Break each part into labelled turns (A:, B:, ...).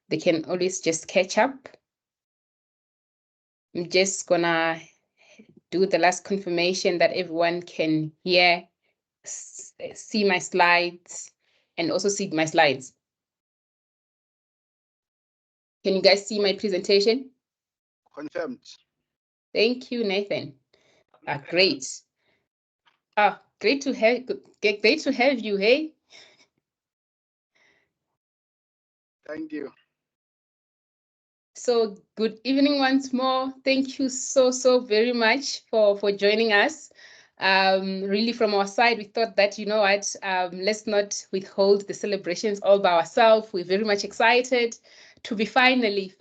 A: they can always just catch up. I'm just gonna do the last confirmation that everyone can hear, see my slides, and also see my slides. Can you guys see my presentation?
B: Confirmed.
A: Thank you, Nathan. Great. Great to have you, hey?
B: Thank you.
A: So good evening once more. Thank you so very much for joining us. Really from our side, we thought that, you know what, let's not withhold the celebrations all by ourselves. We're very much excited to be finally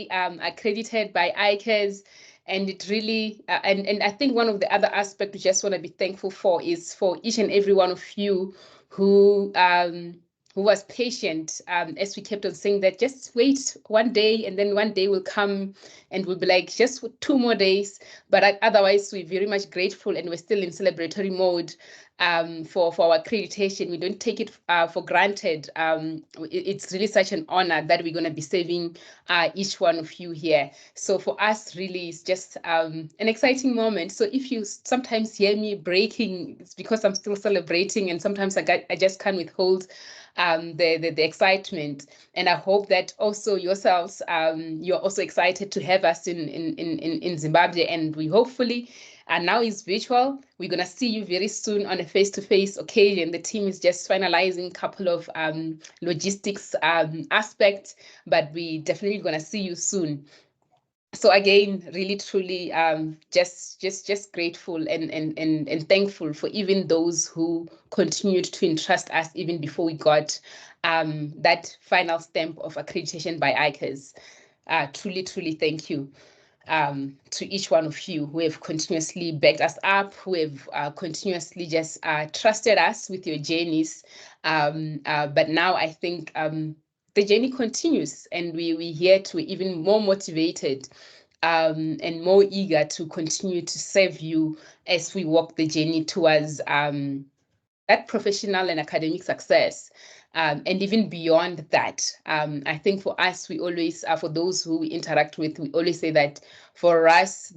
A: accredited by ICAZ. And it really, and I think one of the other aspects we just want to be thankful for is for each and every one of you who was patient as we kept on saying that just wait one day, and then one day will come and we'll be like, just 2 more days. But otherwise, we're very much grateful, and we're still in celebratory mode for our accreditation. We don't take it for granted. It's really such an honor that we're going to be serving each one of you here. So for us, really, it's just an exciting moment. So if you sometimes hear me breaking, it's because I'm still celebrating, and sometimes I just can't withhold the excitement. And I hope that also yourselves, you're also excited to have us in Zimbabwe, and we hopefully, now it's virtual. We're going to see you very soon on a face-to-face occasion. The team is just finalizing a couple of logistics aspects, but we definitely going to see you soon. So again, really, truly, just grateful and thankful for even those who continued to entrust us even before we got that final stamp of accreditation by ICAZ. Truly, thank you to each one of you who have continuously backed us up, who have continuously just trusted us with your journeys. But now I think the journey continues, and we're here to even more motivated and more eager to continue to serve you as we walk the journey towards that professional and academic success. And even beyond that, I think for us, we always, for those who we interact with, we always say that for us,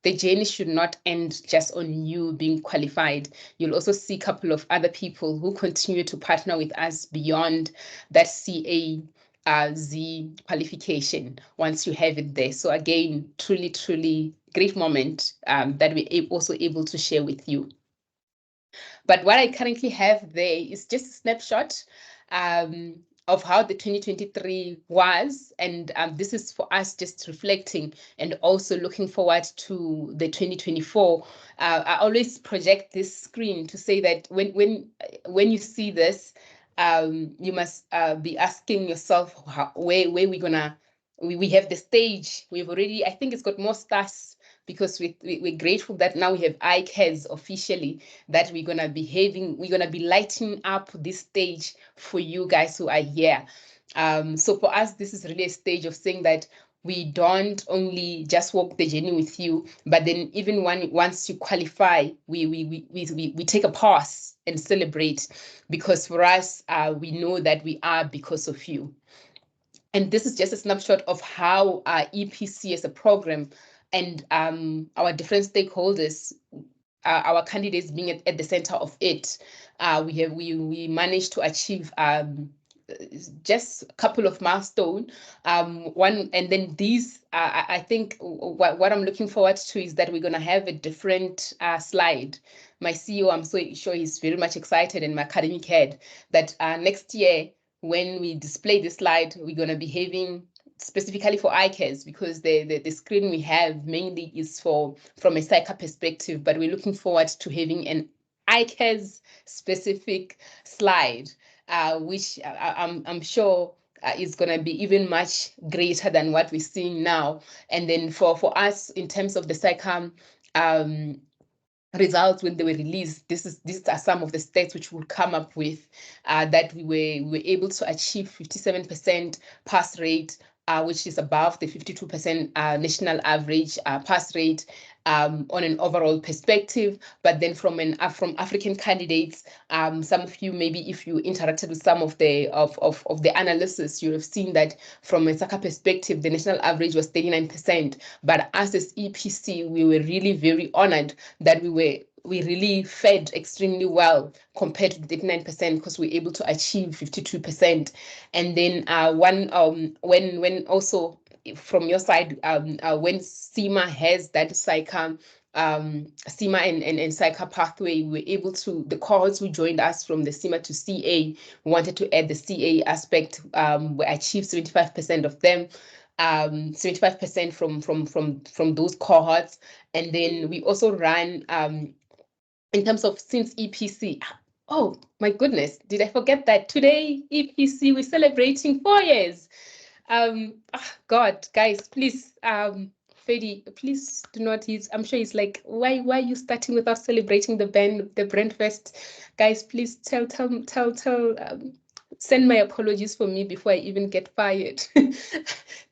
A: the journey should not end just on you being qualified. You'll also see a couple of other people who continue to partner with us beyond that CAZ qualification once you have it there. So again, truly great moment that we're also able to share with you. But what I currently have there is just a snapshot of how the 2023 was. And this is for us just reflecting and also looking forward to the 2024. I always project this screen to say that when you see this, you must be asking yourself where we're gonna, we have the stage. We've already, I think it's got more stars, because we're grateful that now we have ICAZ officially, that we're gonna be lighting up this stage for you guys who are here. So for us, this is really a stage of saying that we don't only just walk the journey with you, but then even once you qualify, we take a pause and celebrate, because for us, we know that we are because of you. And this is just a snapshot of how EPC as a program and our different stakeholders, our candidates being at the center of it, we managed to achieve just a couple of milestones. One, and then these, I think what I'm looking forward to is that we're going to have a different slide. My CEO, I'm so sure he's very much excited, and my academic head, that next year, when we display this slide, we're going to be having specifically for ICAZ, because the screen we have mainly is from a SAICA perspective, but we're looking forward to having an ICAZ specific slide, which I'm sure is going to be even much greater than what we're seeing now. And then for us, in terms of the SAICA results when they were released, these are some of the stats which we'll come up with, that we were able to achieve 57% pass rate, which is above the 52% national average pass rate. on an overall perspective. But then from African candidates, some of you, maybe if you interacted with some of the analysis, you have seen that from a SACA perspective, the national average was 39%. But us as EPC, we were really very honored that we really fared extremely well compared to the 39% because we were able to achieve 52%. And then when also from your side, when SEMA has that SAICA SEMA and SAICA pathway, we were able to, the cohorts who joined us from the SEMA to CA, wanted to add the CA aspect, we achieved 75% of them. 75% from those cohorts. And then we also ran in terms of since EPC. Oh my goodness, did I forget that today EPC we're celebrating 4 years. God, guys, please, Fedi, please do not use. I'm sure it's like, why are you starting without celebrating the brand first? Guys, please tell. Send my apologies for me before I even get fired.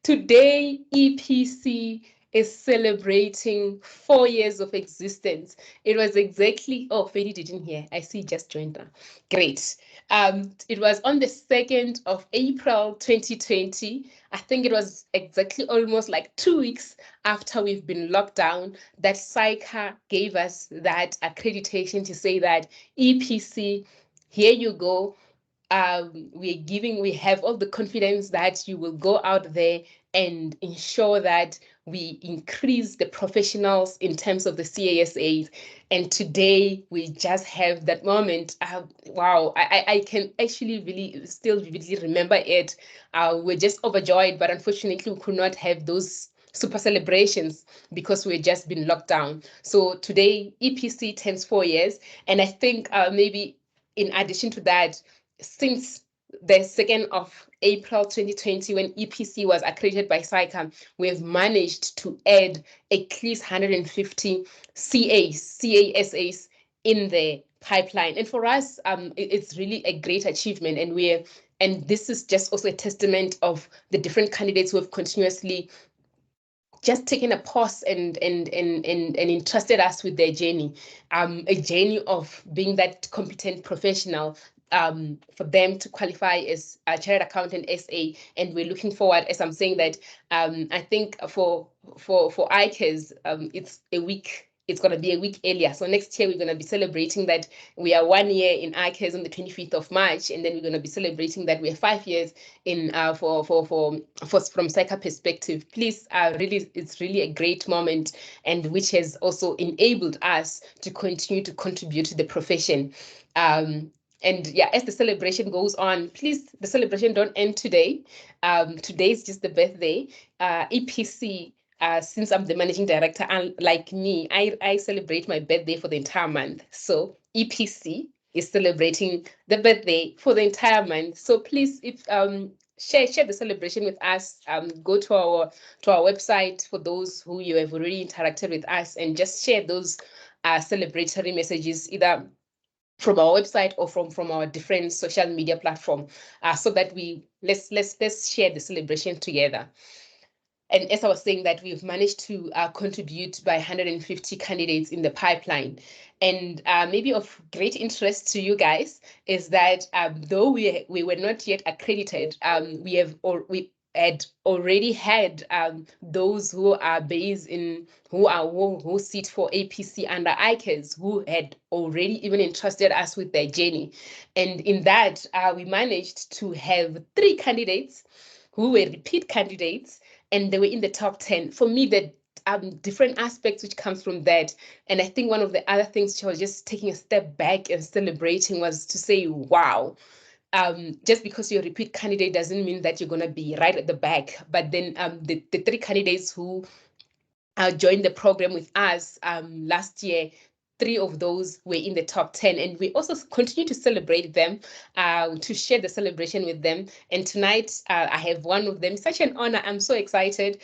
A: Today, EPC is celebrating 4 years of existence. It was exactly, oh, Fedi didn't hear. I see, just joined now. Great. It was on the 2nd of April 2020. I think it was exactly almost like 2 weeks after we've been locked down that SAICA gave us that accreditation to say that EPC, here you go. We have all the confidence that you will go out there and ensure that we increase the professionals in terms of the CASAs. And today we just have that moment. Wow, I can actually really still vividly remember it. We're just overjoyed, but unfortunately we could not have those super celebrations because we've just been locked down. So today EPC turns 4 years. And I think maybe in addition to that, since the 2nd of April 2020, when EPC was accredited by SAICA, we have managed to add at least 150 CASAs in the pipeline. And for us, it's really a great achievement. And this is just also a testament of the different candidates who have continuously just taken a pause and entrusted us with their journey, a journey of being that competent professional, for them to qualify as a chartered accountant SA. And we're looking forward, as I'm saying that, I think for ICAZ, it's going to be a week earlier. So next year, we're going to be celebrating that we are 1 year in ICAZ on the 25th of March. And then we're going to be celebrating that we are 5 years in from SAICA perspective. Please, it's really a great moment, and which has also enabled us to continue to contribute to the profession. And yeah, as the celebration goes on, please, the celebration don't end today. Today is just the birthday. EPC, since I'm the managing director, like me, I celebrate my birthday for the entire month. So EPC is celebrating the birthday for the entire month. So please, if share the celebration with us. Go to our website for those who you have already interacted with us, and just share those celebratory messages either from our website or from our different social media platform, so that let's share the celebration together. And as I was saying, that we've managed to contribute by 150 candidates in the pipeline. And maybe of great interest to you guys is that though we were not yet accredited, we had already had those who are based in, who sit for APC under ICAZ, who had already even entrusted us with their journey. And in that, we managed to have 3 candidates who were repeat candidates, and they were in the top 10. For me, the different aspects which comes from that. And I think one of the other things, she was just taking a step back and celebrating, was to say, wow, just because you're a repeat candidate doesn't mean that you're going to be right at the back. But then the 3 candidates who joined the program with us last year, 3 of those were in the top 10, and we also continue to celebrate them, to share the celebration with them. And tonight, I have one of them. Such an honor. I'm so excited,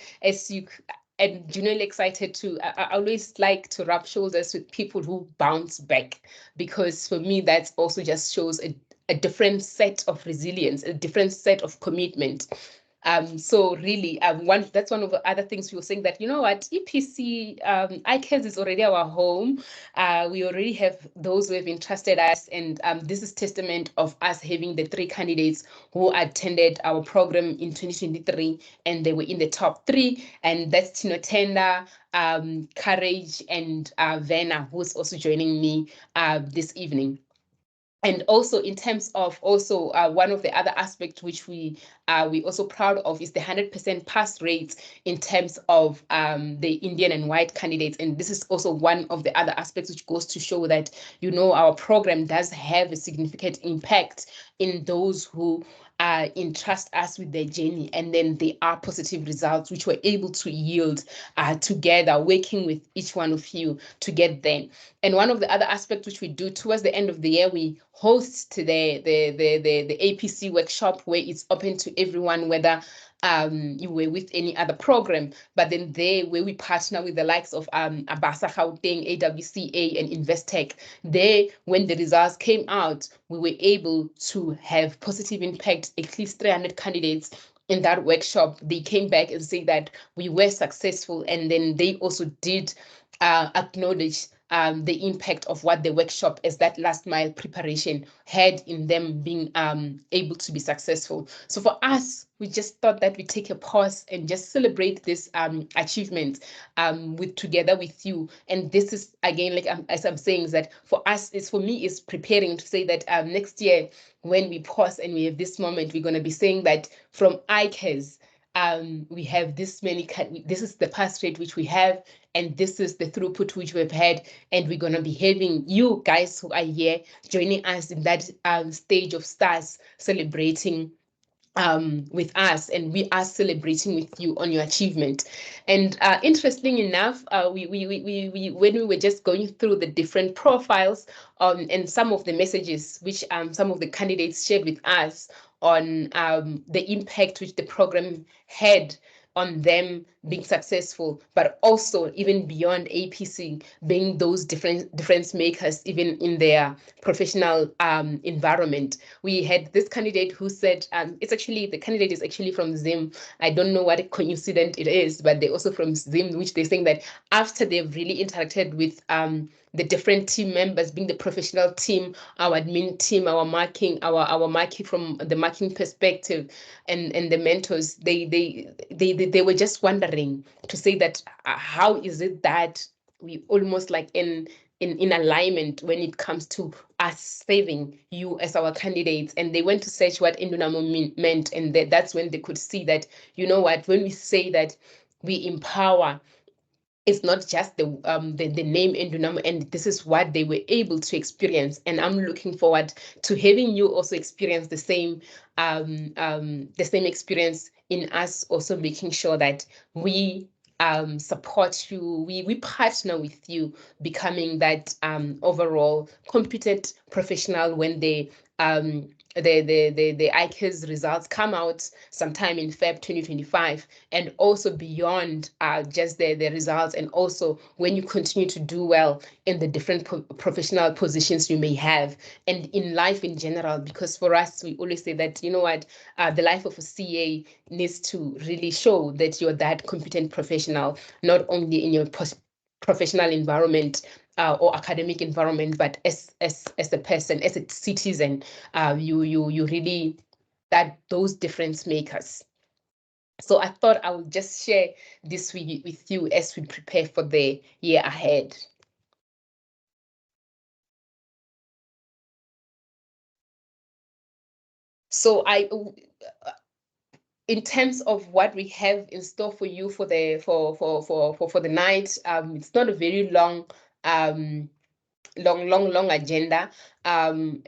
A: and genuinely excited to. I always like to rub shoulders with people who bounce back, because for me, that also just shows a different set of resilience, a different set of commitment. So really, that's one of the other things we were saying, that, you know what, EPC, ICAZ is already our home. We already have those who have entrusted us, and this is testament of us having the 3 candidates who attended our program in 2023, and they were in the top 3, and that's Tino Tenda, Courage, and Vena, who's also joining me this evening. And also, in terms of also one of the other aspects which we also proud of is the 100% pass rates in terms of the Indian and white candidates. And this is also one of the other aspects which goes to show that, you know, our program does have a significant impact in those who entrust us with their journey, and then there are positive results which we're able to yield together, working with each one of you to get there. And one of the other aspects which we do towards the end of the year, we host the APC workshop, where it's open to everyone, whether you were with any other program, but then there where we partner with the likes of Abasa Gauteng, AWCA, and Investec. There, when the results came out, we were able to have positive impact. At least 300 candidates in that workshop, they came back and say that we were successful, and then they also did acknowledge the impact of what the workshop as that last mile preparation had in them being able to be successful. So for us, we just thought that we take a pause and just celebrate this achievement together with you. And this is, again, like as I'm saying, is that for us, for me, is preparing to say that next year, when we pause and we have this moment, we're going to be saying that from ICAZ, we have this many, this is the pass rate which we have, and this is the throughput which we've had, and we're going to be having you guys who are here joining us in that stage of stars, celebrating with us, and we are celebrating with you on your achievement. And interesting enough, we when we were just going through the different profiles and some of the messages which some of the candidates shared with us on the impact which the program had on them being successful, but also even beyond APC, being those difference makers even in their professional environment. We had this candidate who said, the candidate is actually from Zim. I don't know what a coincidence it is, but they're also from Zim, which they're saying that after they've really interacted with the different team members, being the professional team, our admin team, our marking from the marking perspective, and the mentors, they were just wondering to say that how is it that we almost like in alignment when it comes to us saving you as our candidates. And they went to search what Endunamo meant, and that's when they could see that, you know what, when we say that we empower, it's not just the name Endunamo, and this is what they were able to experience. And I'm looking forward to having you also experience the same experience in us, also making sure that we support you, we partner with you, becoming that overall competent professional when the ICAZ results come out sometime in Feb 2025, and also beyond just the results, and also when you continue to do well in the different professional positions you may have, and in life in general. Because for us, we always say that, you know what, the life of a CA needs to really show that you're that competent professional, not only in your professional environment or academic environment, but as a person, as a citizen, you really that those difference makers. So I thought I would just share this with you as we prepare for the year ahead. So in terms of what we have in store for you for the for the night, it's not a very long long agenda, and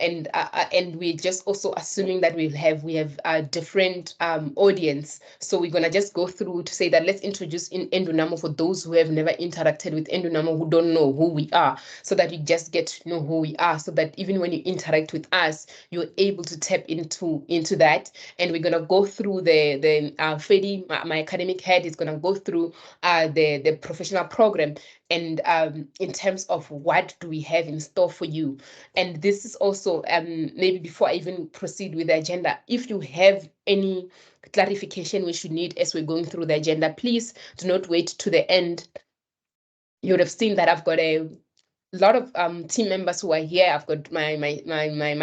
A: we're just also assuming that we have a different audience. So we're gonna just go through to say that let's introduce in Endunamo for those who have never interacted with Endunamo, who don't know who we are, so that you just get to know who we are, so that even when you interact with us, you're able to tap into that. And we're gonna go through the Fedi, my academic head, is gonna go through the professional program, and in terms of what do we have in store for you. And this is also, maybe before I even proceed with the agenda, if you have any clarification which you need as we're going through the agenda, please do not wait to the end. You would have seen that I've got a lot of team members who are here. I've got my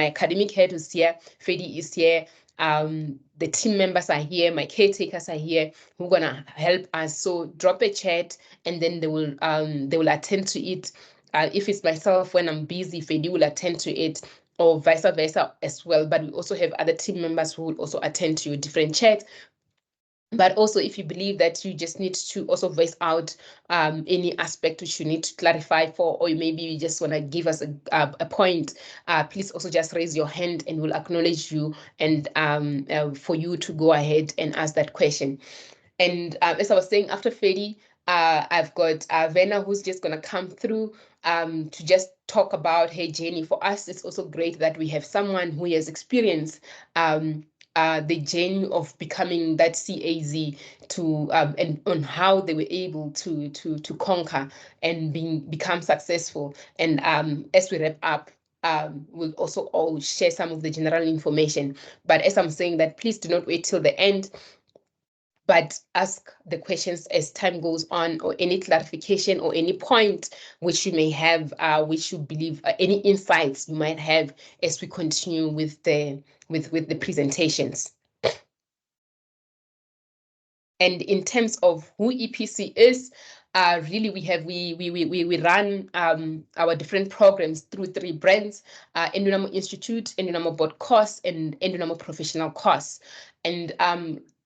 A: academic head who's here, Fedi is here, the team members are here, my caretakers are here who are gonna help us. So drop a chat and then they will attend to it. If it's myself when I'm busy, Fedi will attend to it, or vice versa as well. But we also have other team members who will also attend to your different chats. But also, if you believe that you just need to also voice out any aspect which you need to clarify for, or maybe you just want to give us a point, please also just raise your hand and we'll acknowledge you, and for you to go ahead and ask that question. And as I was saying, after Fedi, I've got Vena, who's just going to come through to just talk about her journey. For us, it's also great that we have someone who has experienced the journey of becoming that CAZ to and on how they were able to conquer and become successful. And as we wrap up, we'll also all share some of the general information. But as I'm saying that, please do not wait till the end, but ask the questions as time goes on, or any clarification or any point which you may have, which you believe, any insights you might have as we continue with the presentations. And in terms of who EPC is, really we run our different programs through 3 brands: Endunamo Institute, Endunamo Board Course, and Endunamo Professional Course. And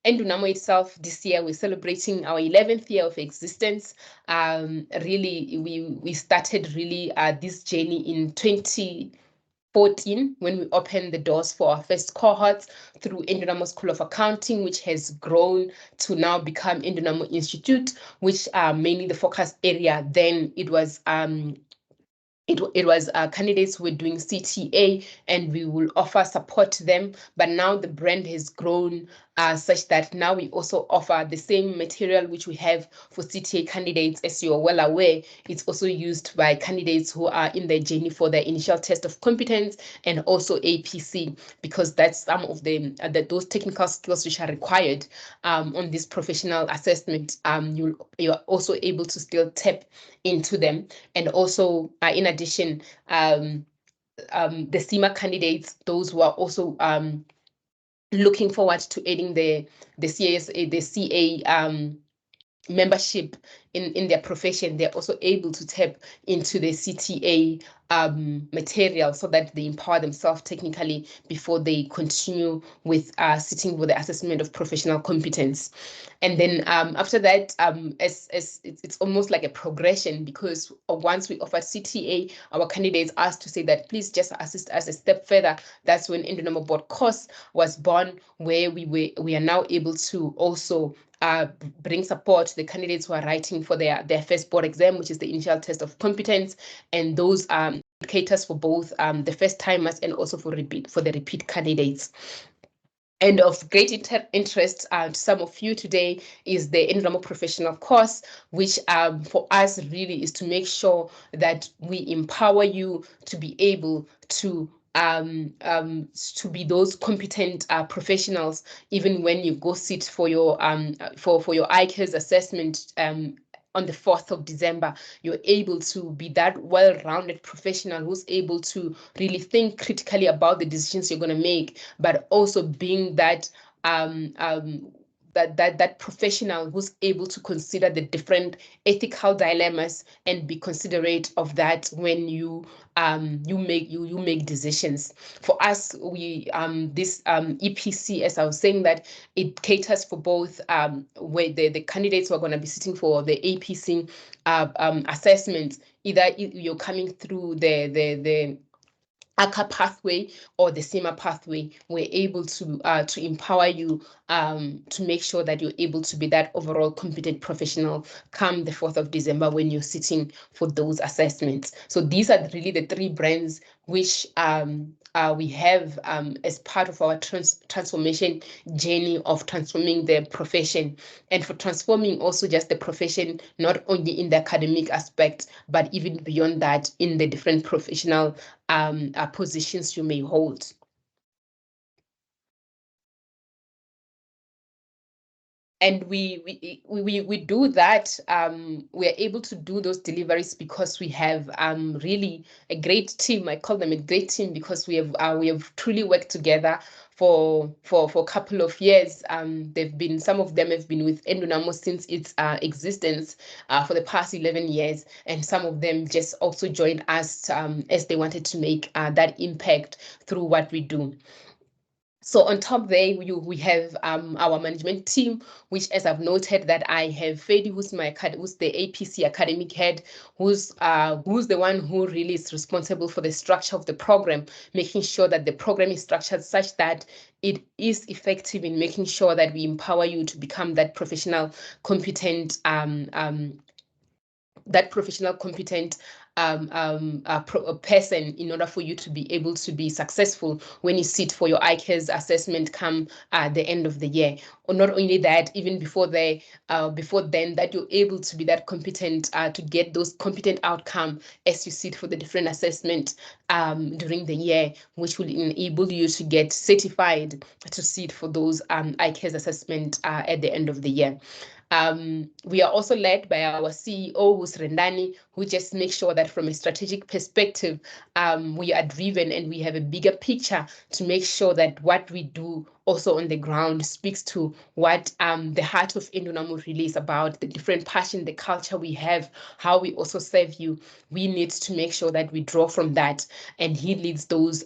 A: Endunamo itself, this year we're celebrating our 11th year of existence. Really, we started really this journey in 2014 when we opened the doors for our first cohorts through Endunamo School of Accounting, which has grown to now become Endunamo Institute, which mainly the focus area then it was candidates who were doing CTA, and we will offer support to them. But now the brand has grown such that now we also offer the same material which we have for CTA candidates. As you're well aware, it's also used by candidates who are in their journey for their initial test of competence, and also APC, because that's some of those technical skills which are required on this professional assessment. You're also able to still tap into them. And also, in addition, the SEMA candidates, those who are also looking forward to aiding the CASA, the CA membership in their profession, they're also able to tap into the CTA material so that they empower themselves technically before they continue with sitting with the assessment of professional competence. And then after that, as it's almost like a progression, because once we offer CTA, our candidates asked to say that please just assist us a step further. That's when Endunamo Board Course was born, where we are now able to also bring support to the candidates who are writing for their first board exam, which is the initial test of competence, and those caters for both the first timers and also for the repeat candidates. And of great interest to some of you today is the Endunamo Professional Course, which for us really is to make sure that we empower you to be able to be those competent professionals, even when you go sit for your ICAZ assessment on the 4th of December. You're able to be that well-rounded professional who's able to really think critically about the decisions you're going to make, but also being that that professional who's able to consider the different ethical dilemmas and be considerate of that when you make decisions. For us, we this EPC, as I was saying, that it caters for both where the candidates who are going to be sitting for the APC assessments. Either you're coming through the ACCA pathway or the SEMA pathway, we're able to empower you to make sure that you're able to be that overall competent professional come the 4th of December when you're sitting for those assessments. So these are really the 3 brands which we have as part of our transformation journey of transforming the profession, and for transforming also just the profession, not only in the academic aspect, but even beyond that in the different professional positions you may hold. And we do that. We are able to do those deliveries because we have really a great team. I call them a great team because we have truly worked together for a couple of years. Some of them have been with Endunamo since its existence for the past 11 years, and some of them just also joined us as they wanted to make that impact through what we do. So on top there, we have our management team, which, as I've noted, that I have Fedi, who's the APC academic head, who's the one who really is responsible for the structure of the program, making sure that the program is structured such that it is effective in making sure that we empower you to become that professional, competent person in order for you to be able to be successful when you sit for your ICAZ assessment come the end of the year. Or not only that, even before then, that you're able to be that competent to get those competent outcome as you sit for the different assessment during the year, which will enable you to get certified to sit for those ICAZ assessment at the end of the year. We are also led by our CEO, who's Rendani, who just makes sure that from a strategic perspective, we are driven and we have a bigger picture to make sure that what we do also on the ground speaks to what the heart of Endunamo really is about, the different passion, the culture we have, how we also serve you. We need to make sure that we draw from that, and he leads those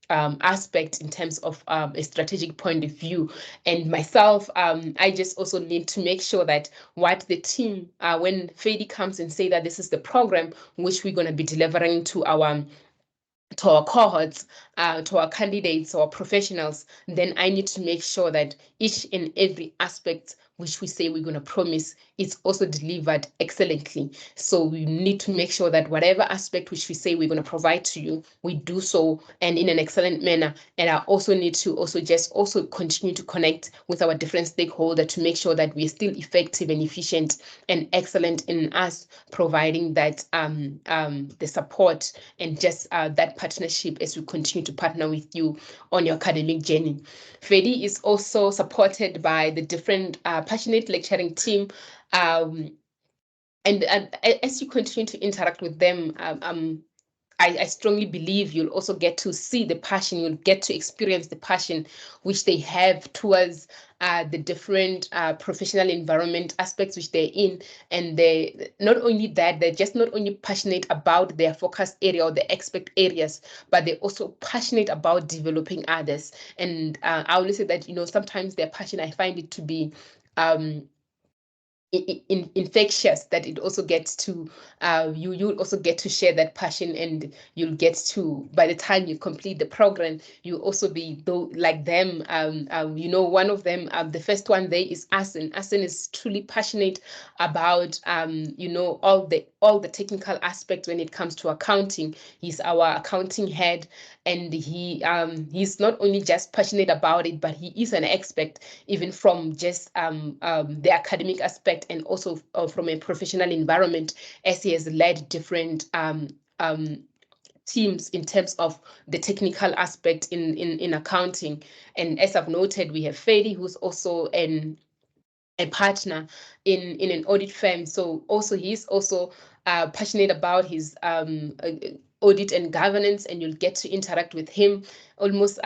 A: aspects in terms of a strategic point of view. And myself, I just also need to make sure that what the team, when Fedi comes and say that this is the program which we're going to be delivering to our cohorts, to our candidates or professionals, then I need to make sure that each and every aspect which we say we're going to promise is also delivered excellently. So we need to make sure that whatever aspect which we say we're going to provide to you, we do so and in an excellent manner. And I also need to also continue to connect with our different stakeholders to make sure that we're still effective and efficient and excellent in us providing that the support and just that partnership as we continue to partner with you on your academic journey. Fedi is also supported by the different passionate lecturing team. And as you continue to interact with them, I strongly believe you'll also get to see the passion, you'll get to experience the passion which they have towards the different professional environment aspects which they're in. And they not only that, they're just not only passionate about their focus area or the expert areas, but they're also passionate about developing others. And I always say that, sometimes their passion, I find it to be infectious, that it also gets to you'll also get to share that passion, and you'll get to, by the time you complete the program, you'll also be like them. One of them, the first one there is Asen. Asen is truly passionate about all the technical aspects when it comes to accounting. He's our accounting head, and he's not only just passionate about it, but he is an expert even from just the academic aspect and also from a professional environment, as he has led different teams in terms of the technical aspect in accounting. And as I've noted, we have Fedi, who's also a partner in an audit firm. So also he's also passionate about his audit and governance, and you'll get to interact with him almost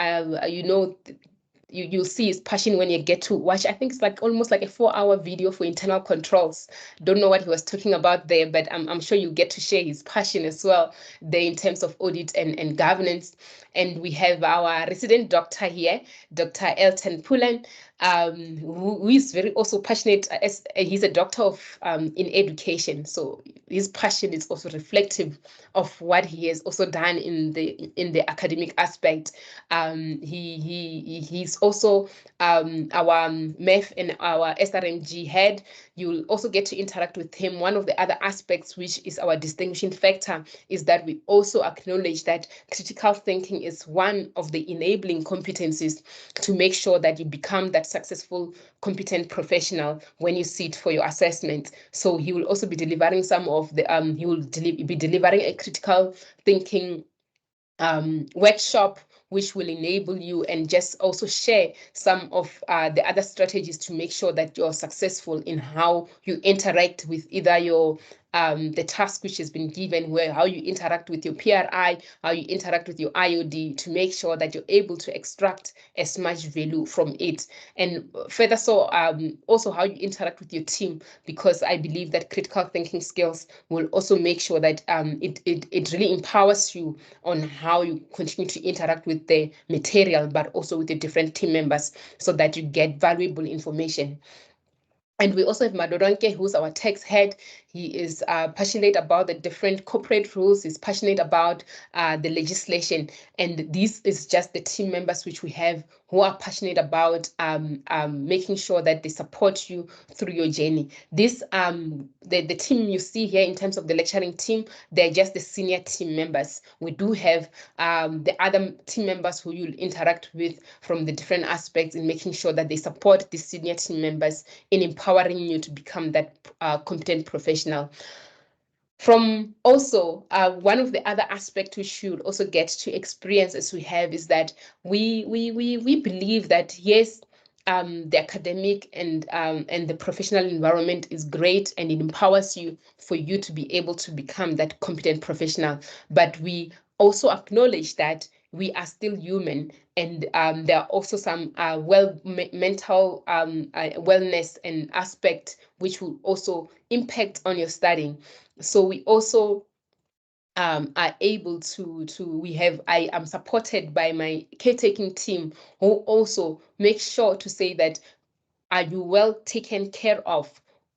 A: you'll see his passion when you get to watch. I think it's like almost like a 4-hour video for internal controls. Don't know what he was talking about there, but I'm sure you get to share his passion as well there in terms of audit and governance. And we have our resident doctor here, Dr. Elton Pullen, who is very also passionate. As he's a doctor of in education, so his passion is also reflective of what he has also done in the academic aspect. He's also our MEF and our SRMG head. You'll also get to interact with him. One of the other aspects which is our distinguishing factor is that we also acknowledge that critical thinking is one of the enabling competencies to make sure that you become that successful, competent professional when you sit for your assessment. So he will also be delivering some of the, he will be delivering a critical thinking workshop, which will enable you and just also share some of the other strategies to make sure that you're successful in how you interact with either your the task which has been given, where how you interact with your PRI, how you interact with your IOD, to make sure that you're able to extract as much value from it. And further so, also how you interact with your team, because I believe that critical thinking skills will also make sure that it really empowers you on how you continue to interact with the material, but also with the different team members, so that you get valuable information. And we also have Madoronke, who's our tax head. He is passionate about the different corporate rules. He's passionate about the legislation. And this is just the team members which we have who are passionate about making sure that they support you through your journey. This the team you see here in terms of the lecturing team, they're just the senior team members. We do have the other team members who you'll interact with from the different aspects in making sure that they support the senior team members in empowering you to become that competent professional. From also, one of the other aspects we should also get to experience as we have is that we believe that, yes, the academic and the professional environment is great, and it empowers you for you to be able to become that competent professional. But we also acknowledge that we are still human, and there are also some mental wellness and aspect which will also impact on your studying. So we also are able I am supported by my caretaking team, who also make sure to say that, are you well taken care of,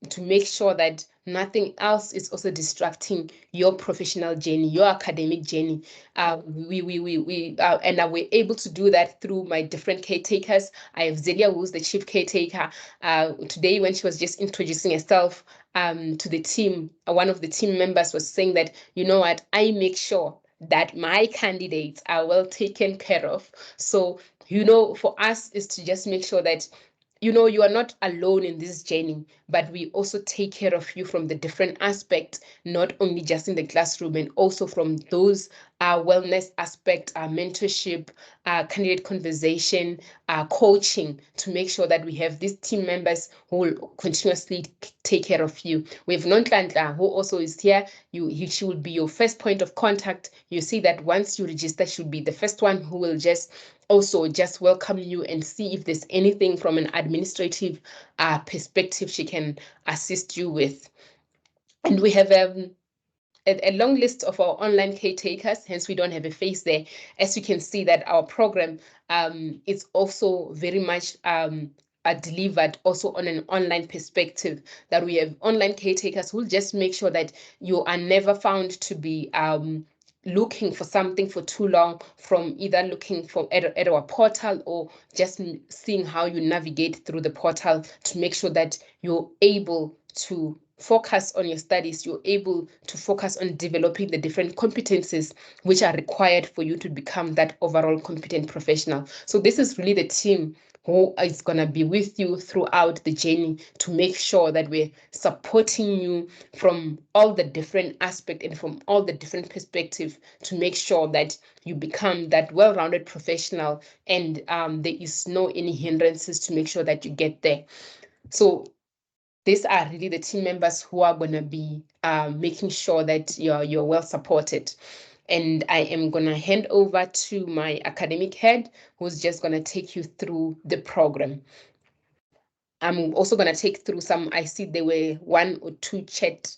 A: to make sure that nothing else is also distracting your professional journey, your academic journey. And we're able to do that through my different caretakers. I have Zelia, who's the chief caretaker. Today, when she was just introducing herself to the team, one of the team members was saying that, you know what, I make sure that my candidates are well taken care of. So, for us is to just make sure that you are not alone in this journey, but we also take care of you from the different aspects, not only just in the classroom, and also from those wellness aspect, mentorship, candidate conversation, coaching, to make sure that we have these team members who will continuously take care of you. We have Nonhlanhla, who also is here. She will be your first point of contact. You see that once you register, she'll be the first one who will just welcome you and see if there's anything from an administrative perspective she can assist you with. And we have a long list of our online caretakers, hence we don't have a face there. As you can see that our program is also very much delivered also on an online perspective, that we have online caretakers who will just make sure that you are never found to be looking for something for too long, from either looking for at our portal or just seeing how you navigate through the portal, to make sure that you're able to focus on your studies, you're able to focus on developing the different competencies which are required for you to become that overall competent professional. So this is really the team who is going to be with you throughout the journey, to make sure that we're supporting you from all the different aspects and from all the different perspectives, to make sure that you become that well-rounded professional, and there is no any hindrances to make sure that you get there. So these are really the team members who are going to be making sure that you're well supported. And I am going to hand over to my academic head, who's just going to take you through the program. I'm also going to take through some, I see there were 1 or 2 chat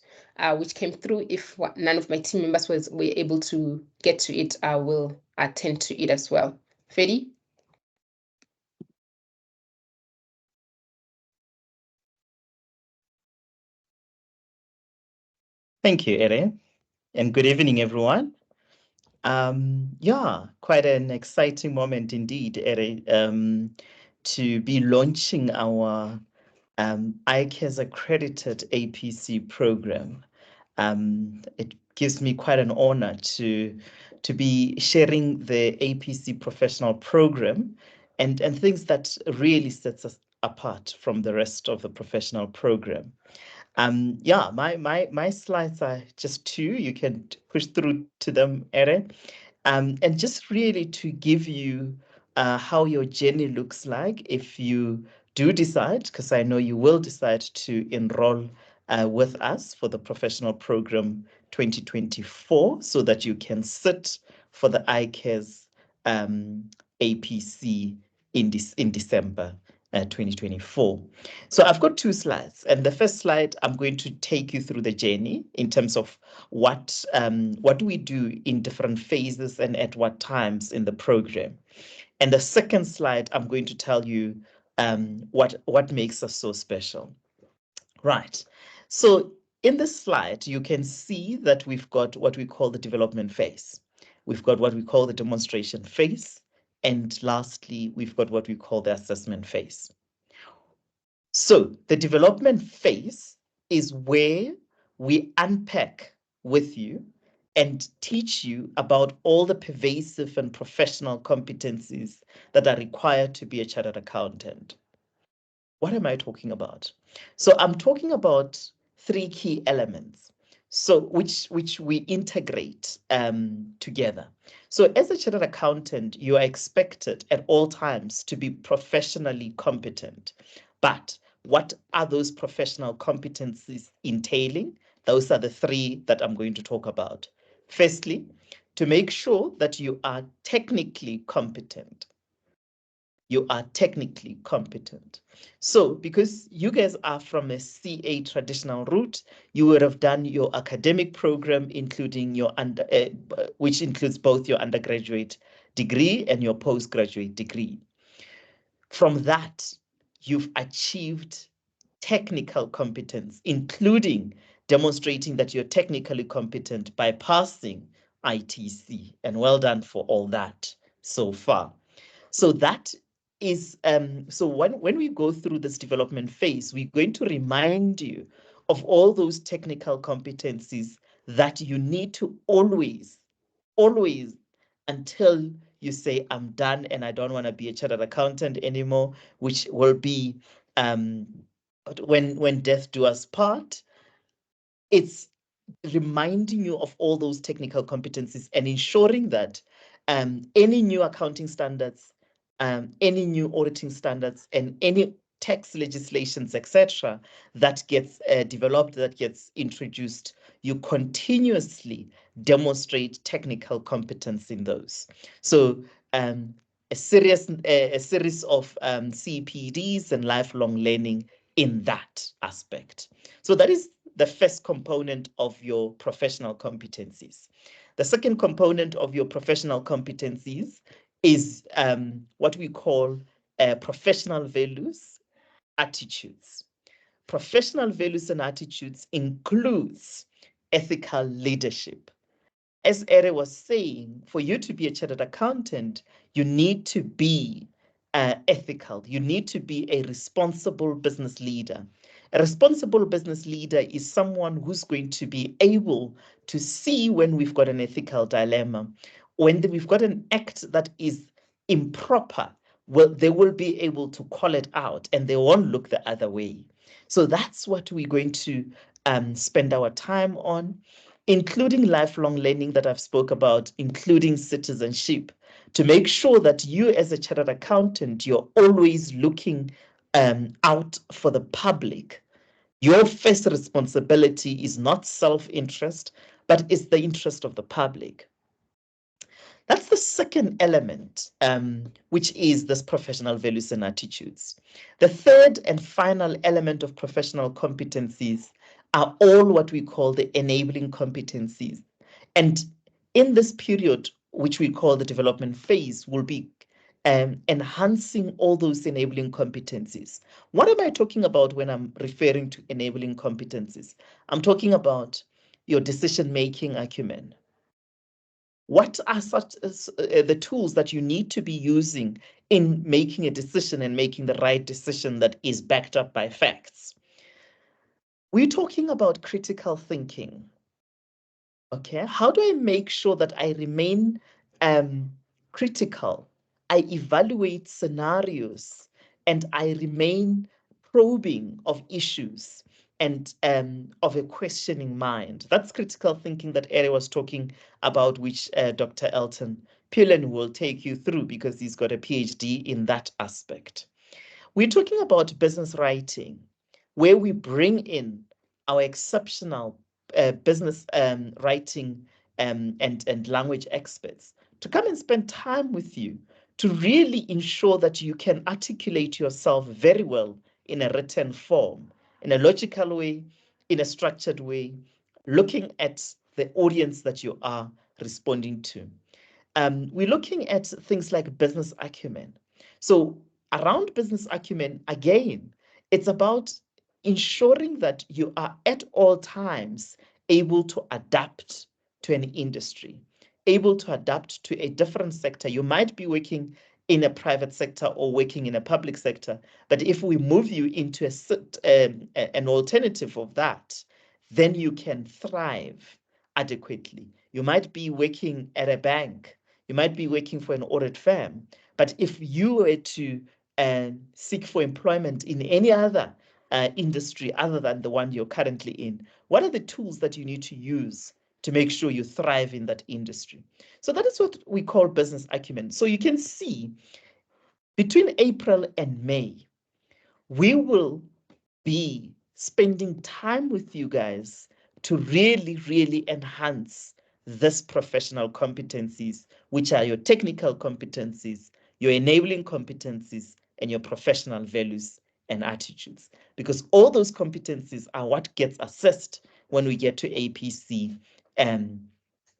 A: which came through. If none of my team members were able to get to it, I will attend to it as well. Fedi?
C: Thank you, Erin, and good evening, everyone. Yeah, quite an exciting moment indeed, Erin, to be launching our ICAZ accredited APC program. It gives me quite an honor to to be sharing the APC professional program and things that really sets us apart from the rest of the professional program. Yeah, my slides are just 2. You can push through to them, Ere. And just really to give you how your journey looks like if you do decide, because I know you will decide to enroll with us for the professional program 2024, so that you can sit for the ICAZ APC in December 2024. So I've got 2 slides, and the first slide, I'm going to take you through the journey in terms of what do we do in different phases and at what times in the program. And the second slide, I'm going to tell you what makes us so special. Right. So in this slide, you can see that we've got what we call the development phase. We've got what we call the demonstration phase. And lastly, we've got what we call the assessment phase. So the development phase is where we unpack with you and teach you about all the pervasive and professional competencies that are required to be a chartered accountant. What am I talking about? So I'm talking about 3 key elements, so which we integrate together. So as a chartered accountant, you are expected at all times to be professionally competent. But what are those professional competencies entailing? Those are the 3 that I'm going to talk about. Firstly, to make sure that you are technically competent. You are technically competent. So because you guys are from a CA traditional route, you would have done your academic program, including your which includes both your undergraduate degree and your postgraduate degree. From that, you've achieved technical competence, including demonstrating that you're technically competent by passing ITC, and well done for all that so far. So that is, so when we go through this development phase, we're going to remind you of all those technical competencies that you need to always, until you say, I'm done and I don't want to be a chartered accountant anymore, which will be when death do us part. It's reminding you of all those technical competencies and ensuring that any new accounting standards, any new auditing standards, and any tax legislations, etc., that gets developed, that gets introduced, you continuously demonstrate technical competence in those. So a series of CPDs and lifelong learning in that aspect. So that is the first component of your professional competencies. The second component of your professional competencies is what we call professional values, attitudes. Professional values and attitudes includes ethical leadership. As Ere was saying, for you to be a chartered accountant, you need to be ethical. You need to be a responsible business leader. A responsible business leader is someone who's going to be able to see when we've got an ethical dilemma, when we've got an act that is improper. Well, they will be able to call it out and they won't look the other way. So that's what we're going to spend our time on, including lifelong learning that I've spoke about, including citizenship, to make sure that you as a chartered accountant, you're always looking out for the public. Your first responsibility is not self-interest, but it's the interest of the public. That's the second element, which is this professional values and attitudes. The third and final element of professional competencies are all what we call the enabling competencies. And in this period, which we call the development phase, will be enhancing all those enabling competencies. What am I talking about when I'm referring to enabling competencies? I'm talking about your decision-making acumen. What are such as the tools that you need to be using in making a decision and making the right decision that is backed up by facts? We're talking about critical thinking. Okay, how do I make sure that I remain critical? I evaluate scenarios and I remain probing of issues and of a questioning mind. That's critical thinking that Eri was talking about, which Dr. Elton Pullen will take you through because he's got a PhD in that aspect. We're talking about business writing, where we bring in our exceptional business writing and language experts to come and spend time with you to really ensure that you can articulate yourself very well in a written form, in a logical way, in a structured way, looking at the audience that you are responding to. We're looking at things like business acumen. So around business acumen, again, it's about ensuring that you are at all times able to adapt to an industry, able to adapt to a different sector. You might be working in a private sector or working in a public sector, but if we move you into an alternative of that, then you can thrive adequately. You might be working at a bank, you might be working for an audit firm, but if you were to seek for employment in any other industry other than the one you're currently in, what are the tools that you need to use to make sure you thrive in that industry? So that is what we call business acumen. So you can see between April and May, we will be spending time with you guys to really, really enhance this professional competencies, which are your technical competencies, your enabling competencies, and your professional values and attitudes. Because all those competencies are what gets assessed when we get to APC,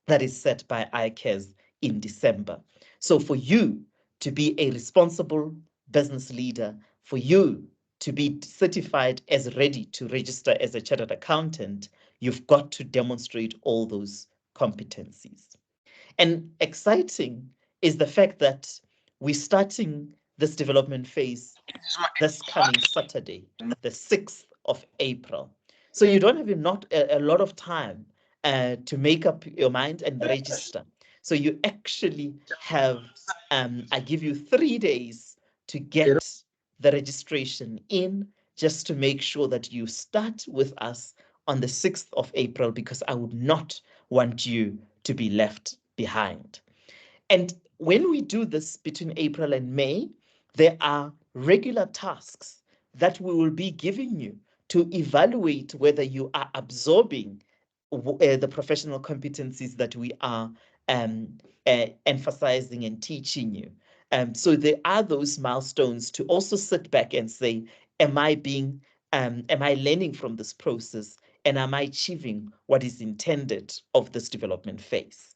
C: that is set by ICAZ in December. So for you to be a responsible business leader, for you to be certified as ready to register as a chartered accountant, you've got to demonstrate all those competencies. And exciting is the fact that we're starting this development phase this coming Saturday, the 6th of April. So you don't have not a lot of time to make up your mind and register. So you actually have, I give you 3 days to get the registration in, just to make sure that you start with us on the 6th of April, because I would not want you to be left behind. And when we do this between April and May, there are regular tasks that we will be giving you to evaluate whether you are absorbing the professional competencies that we are emphasizing and teaching you. So there are those milestones to also sit back and say, am I learning from this process, and am I achieving what is intended of this development phase?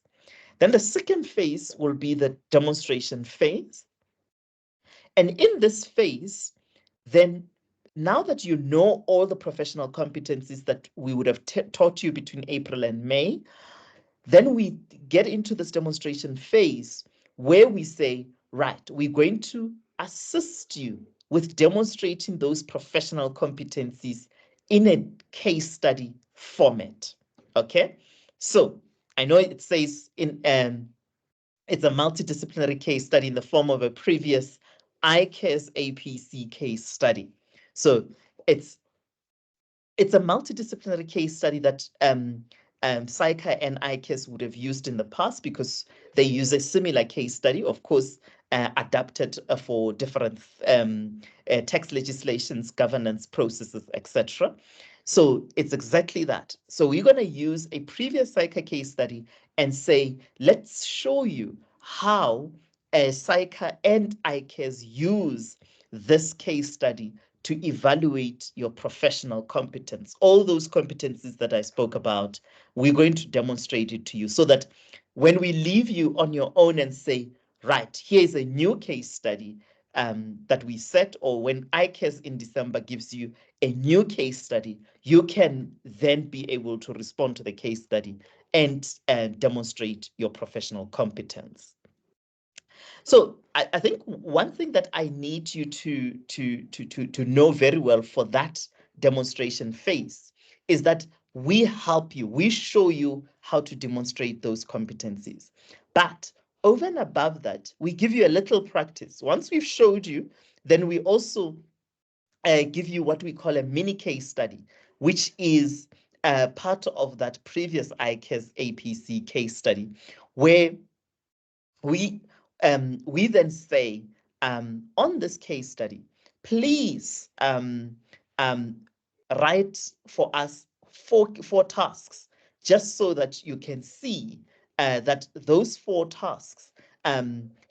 C: Then the second phase will be the demonstration phase. And in this phase, then now that you know all the professional competencies that we would have taught you between April and May, then we get into this demonstration phase where we say, right, we're going to assist you with demonstrating those professional competencies in a case study format. Okay, so I know it says it's a multidisciplinary case study in the form of a previous ICAZ APC case study. So it's a multidisciplinary case study that SAICA and ICAZ would have used in the past, because they use a similar case study, of course, adapted for different tax legislations, governance processes, etc. So it's exactly that. So we're going to use a previous SAICA case study and say, let's show you how SAICA and ICAZ use this case study to evaluate your professional competence. All those competencies that I spoke about, we're going to demonstrate it to you, so that when we leave you on your own and say, right, here's a new case study that we set, or when ICAZ in December gives you a new case study, you can then be able to respond to the case study and demonstrate your professional competence. So I think one thing that I need you to know very well for that demonstration phase is that we help you, we show you how to demonstrate those competencies. But over and above that, we give you a little practice. Once we've showed you, then we also give you what we call a mini case study, which is part of that previous ICAZ APC case study, where we then say, on this case study, please write for us four tasks, just so that you can see that those 4 tasks,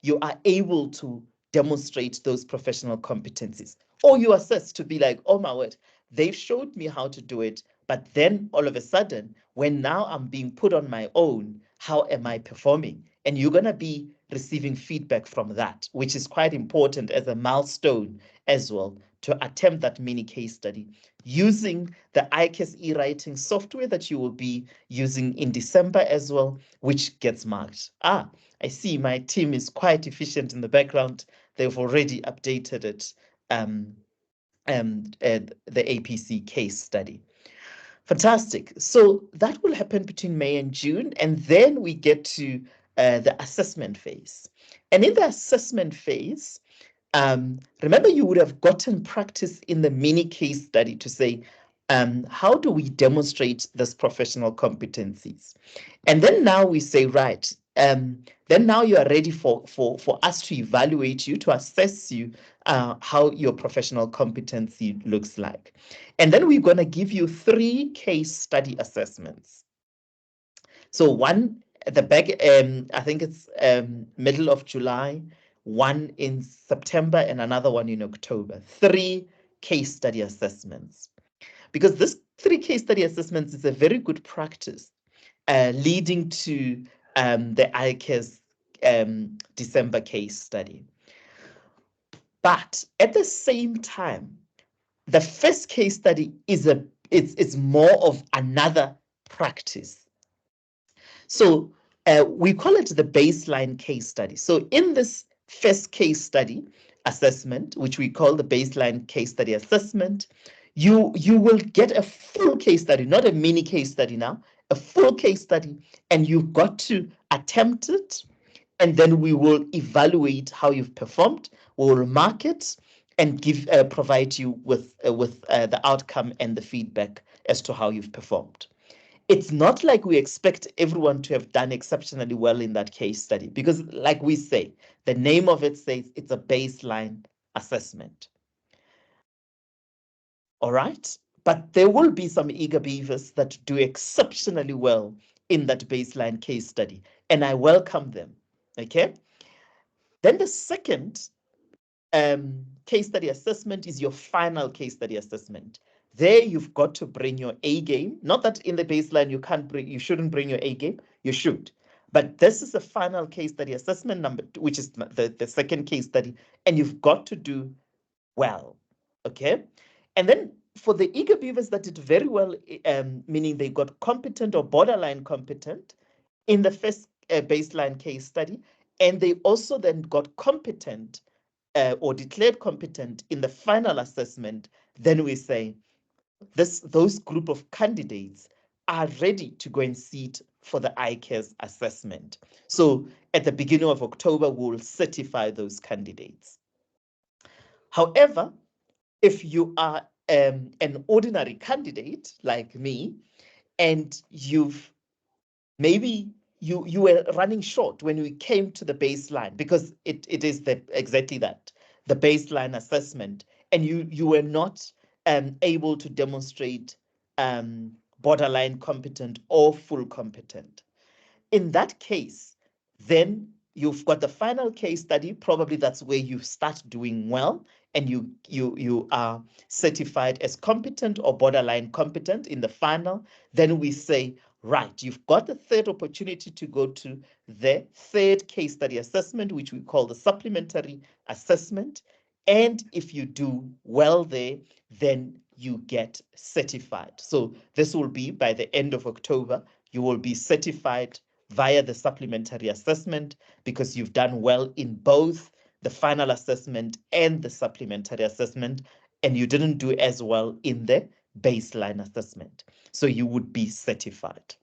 C: you are able to demonstrate those professional competencies. Or you assess to be like, oh my word, they've showed me how to do it, but then all of a sudden, when now I'm being put on my own, how am I performing? And you're going to be receiving feedback from that, which is quite important as a milestone as well, to attempt that mini case study using the ICAZ e-writing software that you will be using in December as well, which gets marked. I see my team is quite efficient in the background. They've already updated it, the APC case study. Fantastic. So that will happen between May and June, and then we get to the assessment phase. And in the assessment phase, remember, you would have gotten practice in the mini case study to say, how do we demonstrate this professional competencies? And then now we say, right, then now you are ready for us to evaluate you, to assess you, how your professional competency looks like. And then we're going to give you 3 case study assessments. So one at the back, I think it's middle of July, one in September, and another one in October. 3 case study assessments. Because this 3 case study assessments is a very good practice leading to the ICAZ December case study. But at the same time, the first case study is it's more of another practice. So we call it the baseline case study. So in this first case study assessment, which we call the baseline case study assessment, you will get a full case study, not a mini case study now, a full case study, and you've got to attempt it, and then we will evaluate how you've performed. We will mark it and provide you with the outcome and the feedback as to how you've performed. It's not like we expect everyone to have done exceptionally well in that case study, because like we say, the name of it says it's a baseline assessment. All right, but there will be some eager beavers that do exceptionally well in that baseline case study, and I welcome them, okay? Then the second case study assessment is your final case study assessment. There you've got to bring your A game. Not that in the baseline you shouldn't bring your A game, you should. But this is a final case study assessment number 2, which is the second case study, and you've got to do well, okay? And then for the eager beavers that did very well, meaning they got competent or borderline competent in the first baseline case study, and they also then got competent or declared competent in the final assessment, then we say those group of candidates are ready to go and sit for the ICAZ assessment. So at the beginning of October, we'll certify those candidates. However, if you are an ordinary candidate like me, and maybe you were running short when we came to the baseline, because it is exactly that, the baseline assessment, and you were not able to demonstrate borderline competent or full competent. In that case, then you've got the final case study. Probably that's where you start doing well, and you are certified as competent or borderline competent in the final. Then we say, right, you've got the third opportunity to go to the third case study assessment, which we call the supplementary assessment. And if you do well there, then you get certified. So this will be by the end of October, you will be certified via the supplementary assessment, because you've done well in both the final assessment and the supplementary assessment, and you didn't do as well in the baseline assessment. So you would be certified.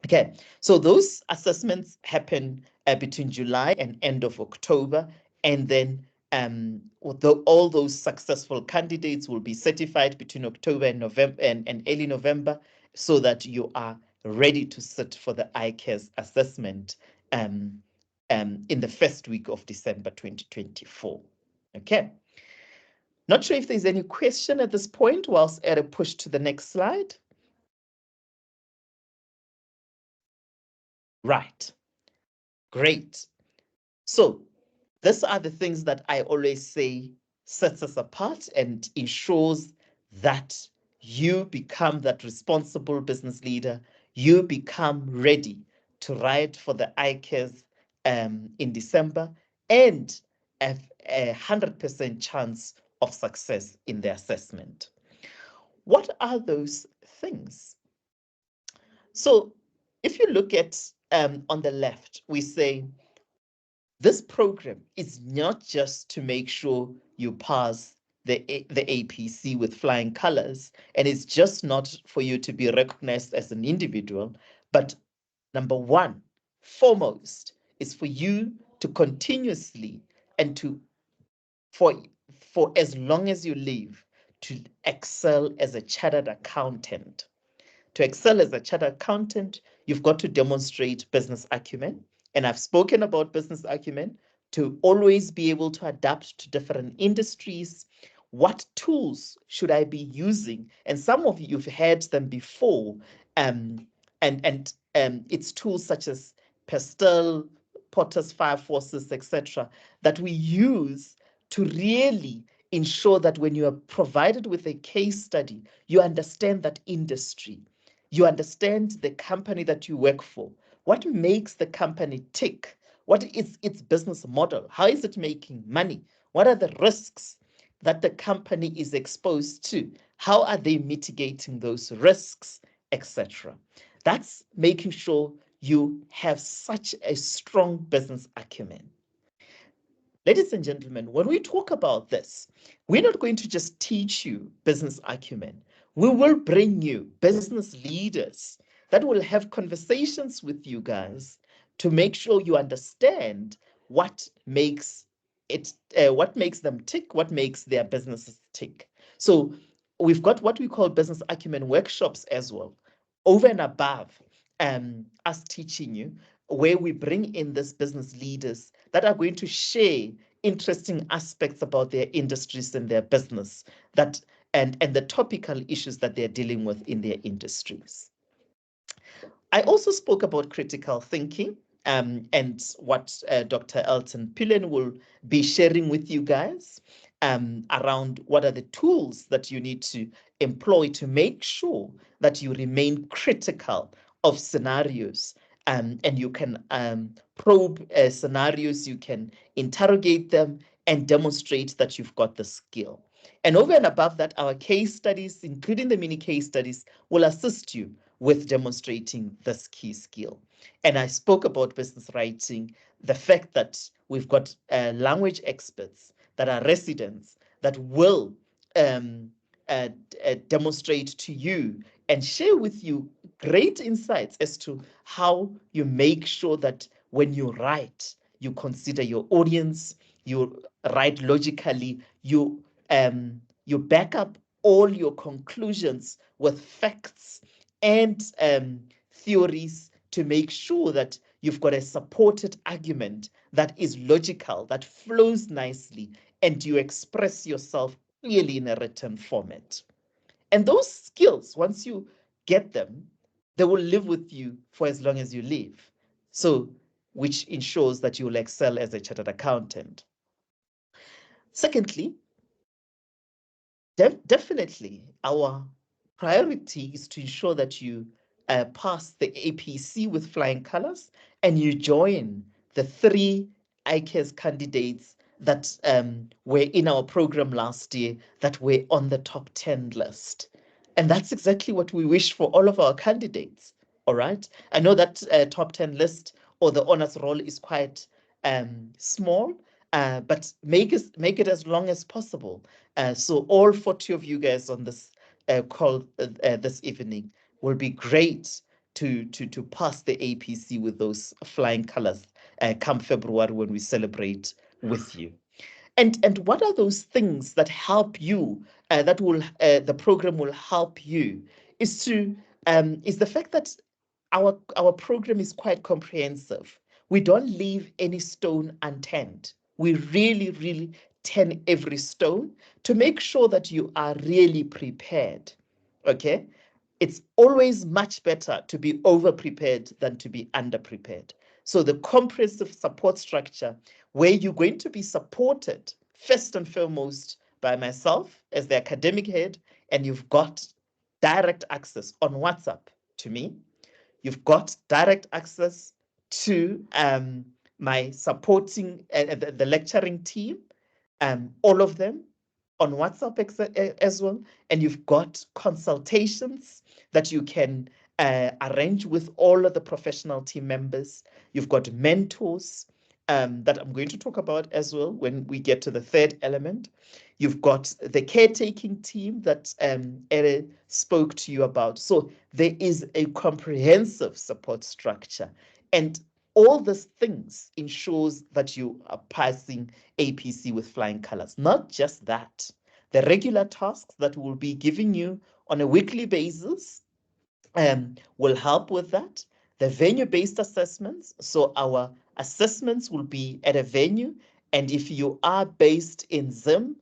C: Okay, so those assessments happen between July and end of October, and then all those successful candidates will be certified between October and November and early November, so that you are ready to sit for the ICAZ assessment in the first week of December 2024. Okay. Not sure if there's any question at this point, whilst at a push to the next slide. Right. Great. So these are the things that I always say sets us apart and ensures that you become that responsible business leader. You become ready to write for the ICAZ in December and have a 100% chance of success in the assessment. What are those things? So if you look at on the left, we say this program is not just to make sure you pass the APC with flying colors, and it's just not for you to be recognized as an individual, but number one, foremost, is for you to continuously and for as long as you live, to excel as a chartered accountant. To excel as a chartered accountant, you've got to demonstrate business acumen. And I've spoken about business acumen, to always be able to adapt to different industries. What tools should I be using? And some of you have heard them before. And it's tools such as Pastel, Potter's Fire Forces, etc., that we use to really ensure that when you are provided with a case study, you understand that industry. You understand the company that you work for. What makes the company tick? What is its business model? How is it making money? What are the risks that the company is exposed to? How are they mitigating those risks, etc.? That's making sure you have such a strong business acumen. Ladies and gentlemen, when we talk about this, we're not going to just teach you business acumen. We will bring you business leaders that will have conversations with you guys to make sure you understand what makes them tick, what makes their businesses tick. So we've got what we call business acumen workshops as well, over and above us teaching you, where we bring in these business leaders that are going to share interesting aspects about their industries and their business, and the topical issues that they're dealing with in their industries. I also spoke about critical thinking, and what Dr. Elton Pillen will be sharing with you guys around what are the tools that you need to employ to make sure that you remain critical of scenarios, and you can probe scenarios, you can interrogate them and demonstrate that you've got the skill. And over and above that, our case studies, including the mini case studies, will assist you with demonstrating this key skill. And I spoke about business writing, the fact that we've got language experts that are residents that will demonstrate to you and share with you great insights as to how you make sure that when you write, you consider your audience, you write logically, you back up all your conclusions with facts and theories to make sure that you've got a supported argument that is logical, that flows nicely, and you express yourself clearly in a written format. And those skills, once you get them, they will live with you for as long as you live. So, which ensures that you will excel as a chartered accountant. Secondly, definitely our priority is to ensure that you pass the APC with flying colors and you join the 3 ICAZ candidates that were in our program last year that were on the top 10 list. And that's exactly what we wish for all of our candidates. All right. I know that top 10 list or the honors roll is quite small, but make it as long as possible. So all 40 of you guys on this call this evening, will be great to pass the APC with those flying colors come February when we celebrate with you. And what are those things that help you, that will the program will help you, is the fact that our program is quite comprehensive. We don't leave any stone unturned. We really, really turn every stone to make sure that you are really prepared. Okay? It's always much better to be over prepared than to be under prepared. So the comprehensive support structure, where you're going to be supported first and foremost by myself as the academic head, and you've got direct access on WhatsApp to me. You've got direct access to my supporting the lecturing team, all of them on WhatsApp as well. And you've got consultations that you can arrange with all of the professional team members. You've got mentors that I'm going to talk about as well when we get to the third element. You've got the caretaking team that Ere spoke to you about. So there is a comprehensive support structure. And all these things ensures that you are passing APC with flying colors. Not just that, the regular tasks that we'll be giving you on a weekly basis will help with that. The venue-based assessments, so our assessments will be at a venue, and if you are based in Zim,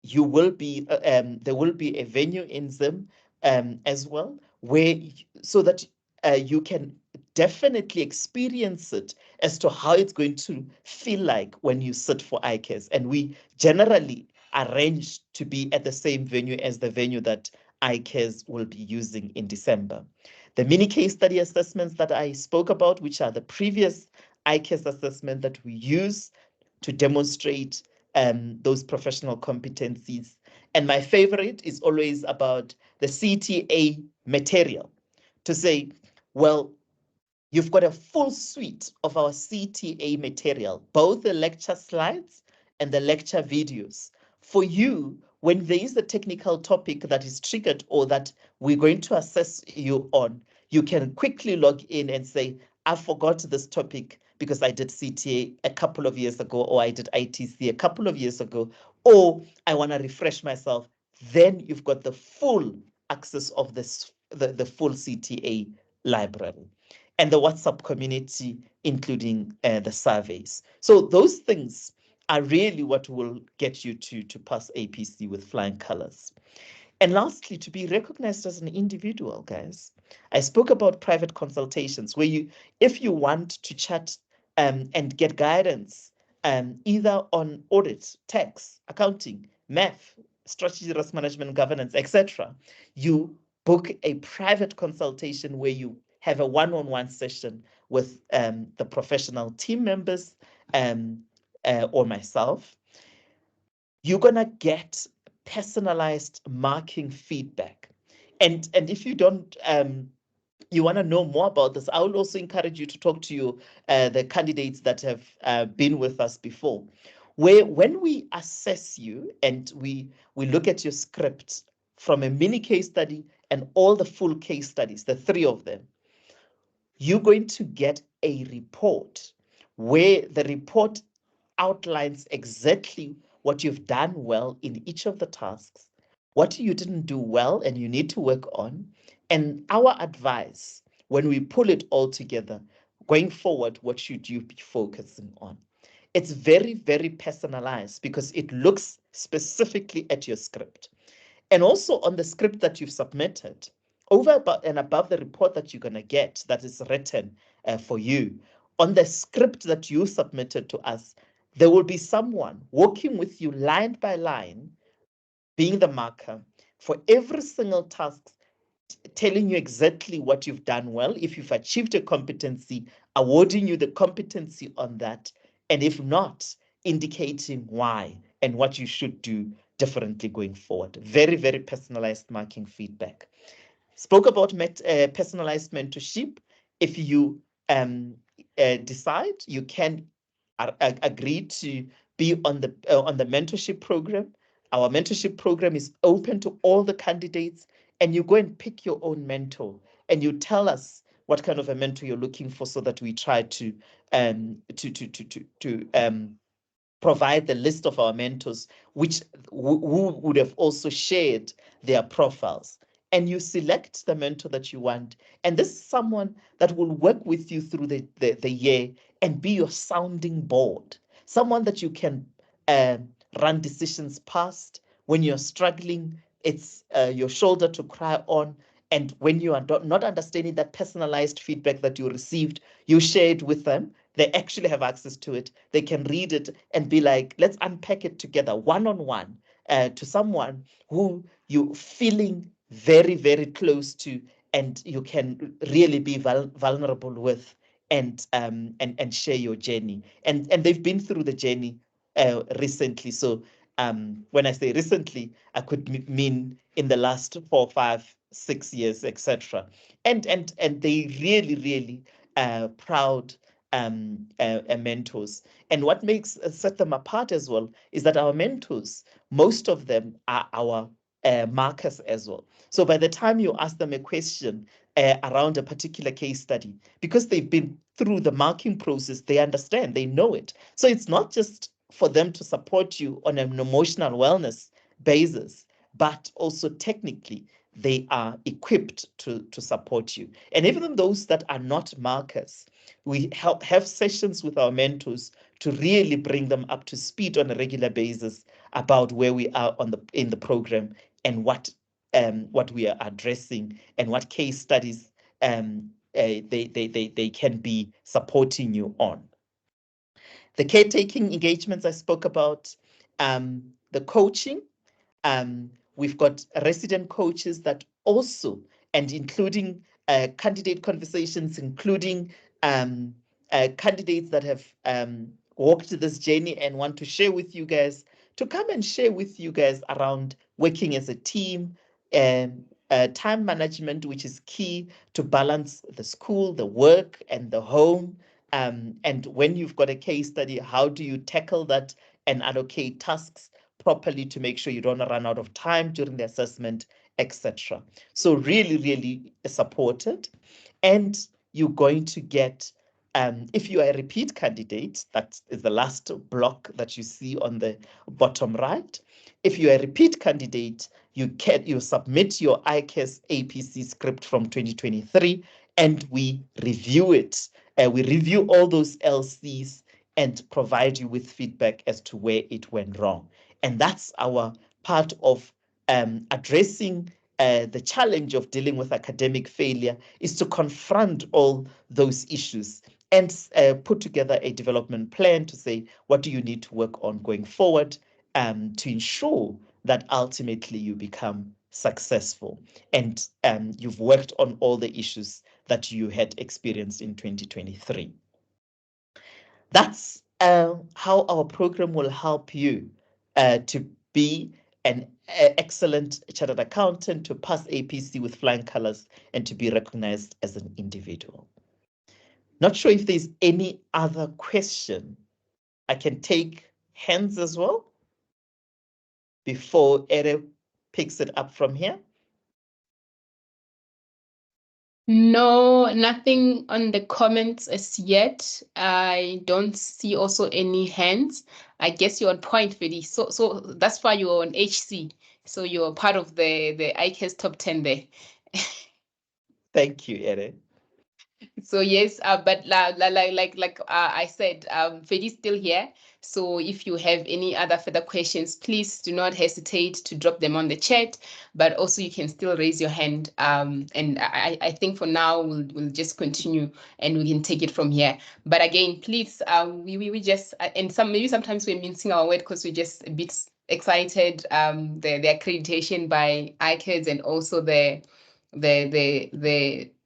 C: you will be there will be a venue in Zim as well, where so that you can definitely experience it as to how it's going to feel like when you sit for ICAZ. And we generally arrange to be at the same venue as the venue that ICAZ will be using in December. The mini case study assessments that I spoke about, which are the previous ICAZ assessment that we use to demonstrate those professional competencies. And my favorite is always about the CTA material, to say, well, you've got a full suite of our CTA material, both the lecture slides and the lecture videos. For you, when there is a technical topic that is triggered or that we're going to assess you on, you can quickly log in and say, I forgot this topic because I did CTA a couple of years ago, or I did ITC a couple of years ago, or I want to refresh myself. Then you've got the full access of this, the full CTA library, and the WhatsApp community, including the surveys. So those things are really what will get you to pass APC with flying colors. And lastly, to be recognized as an individual, guys. I spoke about private consultations where you, if you want to chat and get guidance, either on audit, tax, accounting, math, strategy, risk management, governance, etc., you book a private consultation where you have a one-on-one session with the professional team members or myself. You're gonna get personalized marking feedback. And if you don't you want to know more about this, I will also encourage you to talk to you the candidates that have been with us before, where when we assess you and we look at your script from a mini case study and all the full case studies, the 3 of them, you're going to get a report where the report outlines exactly what you've done well in each of the tasks, what you didn't do well and you need to work on, and our advice when we pull it all together, going forward, what should you be focusing on? It's very, very personalized because it looks specifically at your script. And also on the script that you've submitted, over and above the report that you're going to get that is written for you, on the script that you submitted to us, there will be someone working with you line by line, being the marker for every single task, telling you exactly what you've done well. If you've achieved a competency, awarding you the competency on that. And if not, indicating why and what you should do differently going forward. Very, very personalized marking feedback. Spoke about personalized mentorship. If you decide, you can agree to be on the mentorship program. Our mentorship program is open to all the candidates, and you go and pick your own mentor, and you tell us what kind of a mentor you're looking for, so that we try to provide the list of our mentors, who would have also shared their profiles. And you select the mentor that you want. And this is someone that will work with you through the year and be your sounding board, someone that you can run decisions past when you're struggling. It's your shoulder to cry on. And when you are not understanding that personalized feedback that you received, you share it with them. They actually have access to it. They can read it and be like, let's unpack it together, one-on-one, to someone who you're feeling very, very close to, and you can really be vulnerable with, and share your journey. And they've been through the journey recently. So when I say recently, I could mean in the last 4, 5, 6 years, etc. And they really, really proud mentors. And what makes set them apart as well is that our mentors, most of them are our markers as well. So by the time you ask them a question around a particular case study, because they've been through the marking process, they understand, they know it. So it's not just for them to support you on an emotional wellness basis, but also technically they are equipped to support you. And even those that are not markers, we have sessions with our mentors to really bring them up to speed on a regular basis about where we are in the program, and what we are addressing, and what case studies they can be supporting you on. The caretaking engagements I spoke about, the coaching. We've got resident coaches that also, and including candidate conversations, including candidates that have walked this journey and want to share with you guys, to come and share with you guys around working as a team, and time management, which is key to balance the school, the work, and the home. And when you've got a case study, how do you tackle that and allocate tasks properly to make sure you don't run out of time during the assessment, etc. So really, really supported. And you're going to get, if you are a repeat candidate, that is the last block that you see on the bottom right. If you're a repeat candidate, you submit your ICAZ APC script from 2023, and we review it. We review all those LCs and provide you with feedback as to where it went wrong. And that's our part of addressing the challenge of dealing with academic failure, is to confront all those issues and put together a development plan to say, what do you need to work on going forward to ensure that ultimately you become successful, and you've worked on all the issues that you had experienced in 2023. That's how our program will help you to be an excellent chartered accountant, to pass APC with flying colors, and to be recognized as an individual. Not sure if there's any other question. I can take hands as well before Ere picks it up from here.
A: No, nothing on the comments as yet. I don't see also any hands. I guess you're on point, Fedi. So that's why you're on HC. So you're part of the ICAZ top 10 there.
C: Thank you, Ere.
A: So yes, but like I said, Fedi's still here. So if you have any other further questions, please do not hesitate to drop them on the chat. But also you can still raise your hand. And I think for now we'll just continue and we can take it from here. But again, please, we just and maybe sometimes we're mincing our word because we're just a bit excited. The accreditation by ICAZ, and also the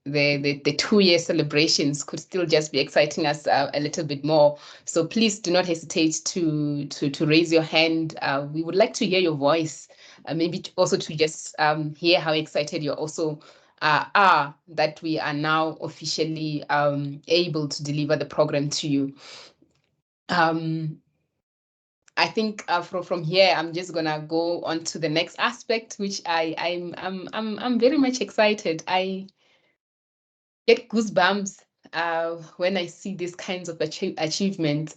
A: 2-year celebrations could still just be exciting us a little bit more. So please do not hesitate to raise your hand. We would like to hear your voice, maybe also to just hear how excited you also are that we are now officially able to deliver the program to you. I think from here, I'm just gonna go on to the next aspect, which I'm very much excited. I get goosebumps when I see these kinds of achievements.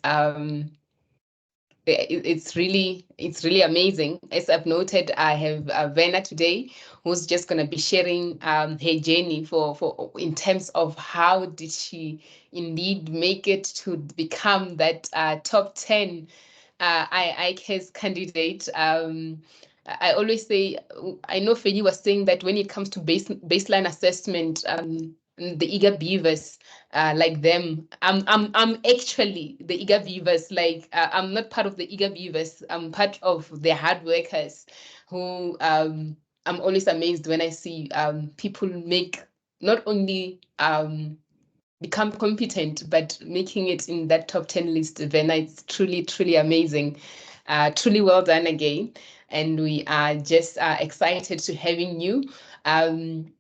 A: It's really amazing. As I've noted, I have Vena today, who's just going to be sharing her journey for in terms of how did she indeed make it to become that top 10 ICAZ candidate. I always say, I know Feli was saying that when it comes to baseline assessment, the eager beavers like them. I'm actually the eager beavers. Like I'm not part of the eager beavers. I'm part of the hard workers who I'm always amazed when I see people make not only become competent, but making it in that top 10 list. Then it's truly amazing. Truly well done again. And we are just excited to having you. And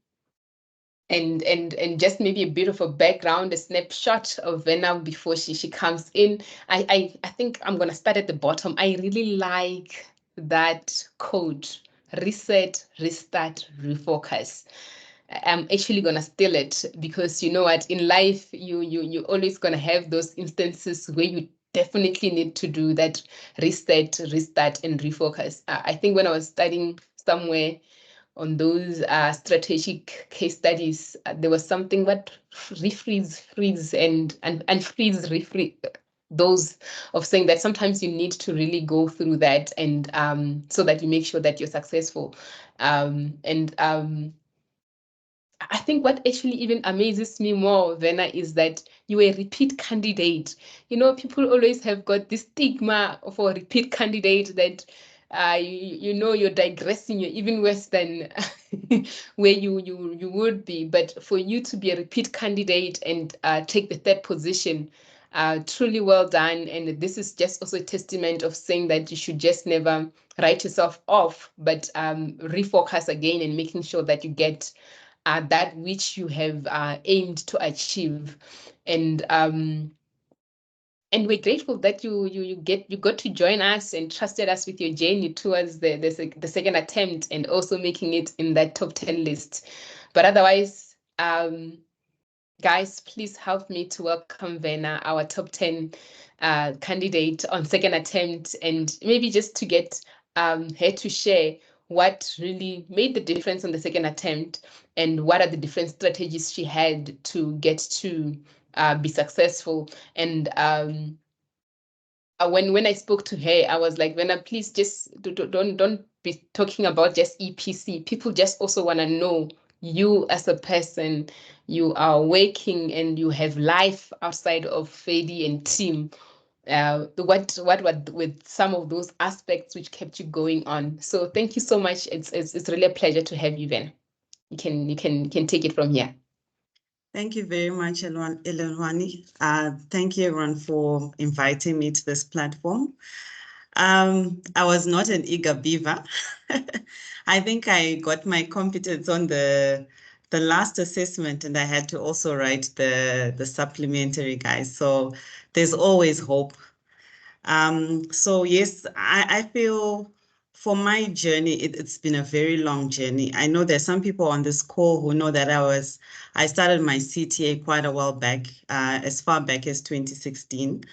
A: just maybe a bit of a background, a snapshot of Vena before she comes in. I think I'm gonna start at the bottom. I really like that quote: reset, restart, refocus. I'm actually gonna steal it because you know what, in life you always gonna have those instances where you definitely need to do that reset, restart, and refocus. I think when I was studying somewhere on those strategic case studies, there was something that refreeze, freeze, and freeze, refreeze. Those of saying that sometimes you need to really go through that and so that you make sure that you're successful. And I think what actually even amazes me more, Vena, is that you are a repeat candidate. You know, people always have got this stigma of a repeat candidate that you know you're digressing, you're even worse than where you would be. But for you to be a repeat candidate and take the third position, truly well done. And this is just also a testament of saying that you should just never write yourself off, but refocus again and making sure that you get that which you have aimed to achieve. And we're grateful that you got to join us and trusted us with your journey towards the second attempt and also making it in that top 10 list. But otherwise, guys, please help me to welcome Vena, our top 10 candidate on second attempt, and maybe just to get her to share what really made the difference on the second attempt and what are the different strategies she had to get to be successful. And when I spoke to her, I was like, Vena, please just don't be talking about just EPC. People just also want to know you as a person. You are working and you have life outside of Fedi and team. What with some of those aspects which kept you going on. So thank you so much. It's really a pleasure to have you, Vena. You can take it from here.
D: Thank you very much, Elonwani. Thank you, everyone, for inviting me to this platform. I was not an eager beaver. I think I got my competence on the last assessment, and I had to also write the supplementary, guys. So there's always hope. So yes, I feel for my journey, it's been a very long journey. I know there's some people on this call who know that I started my CTA quite a while back, as far back as 2016.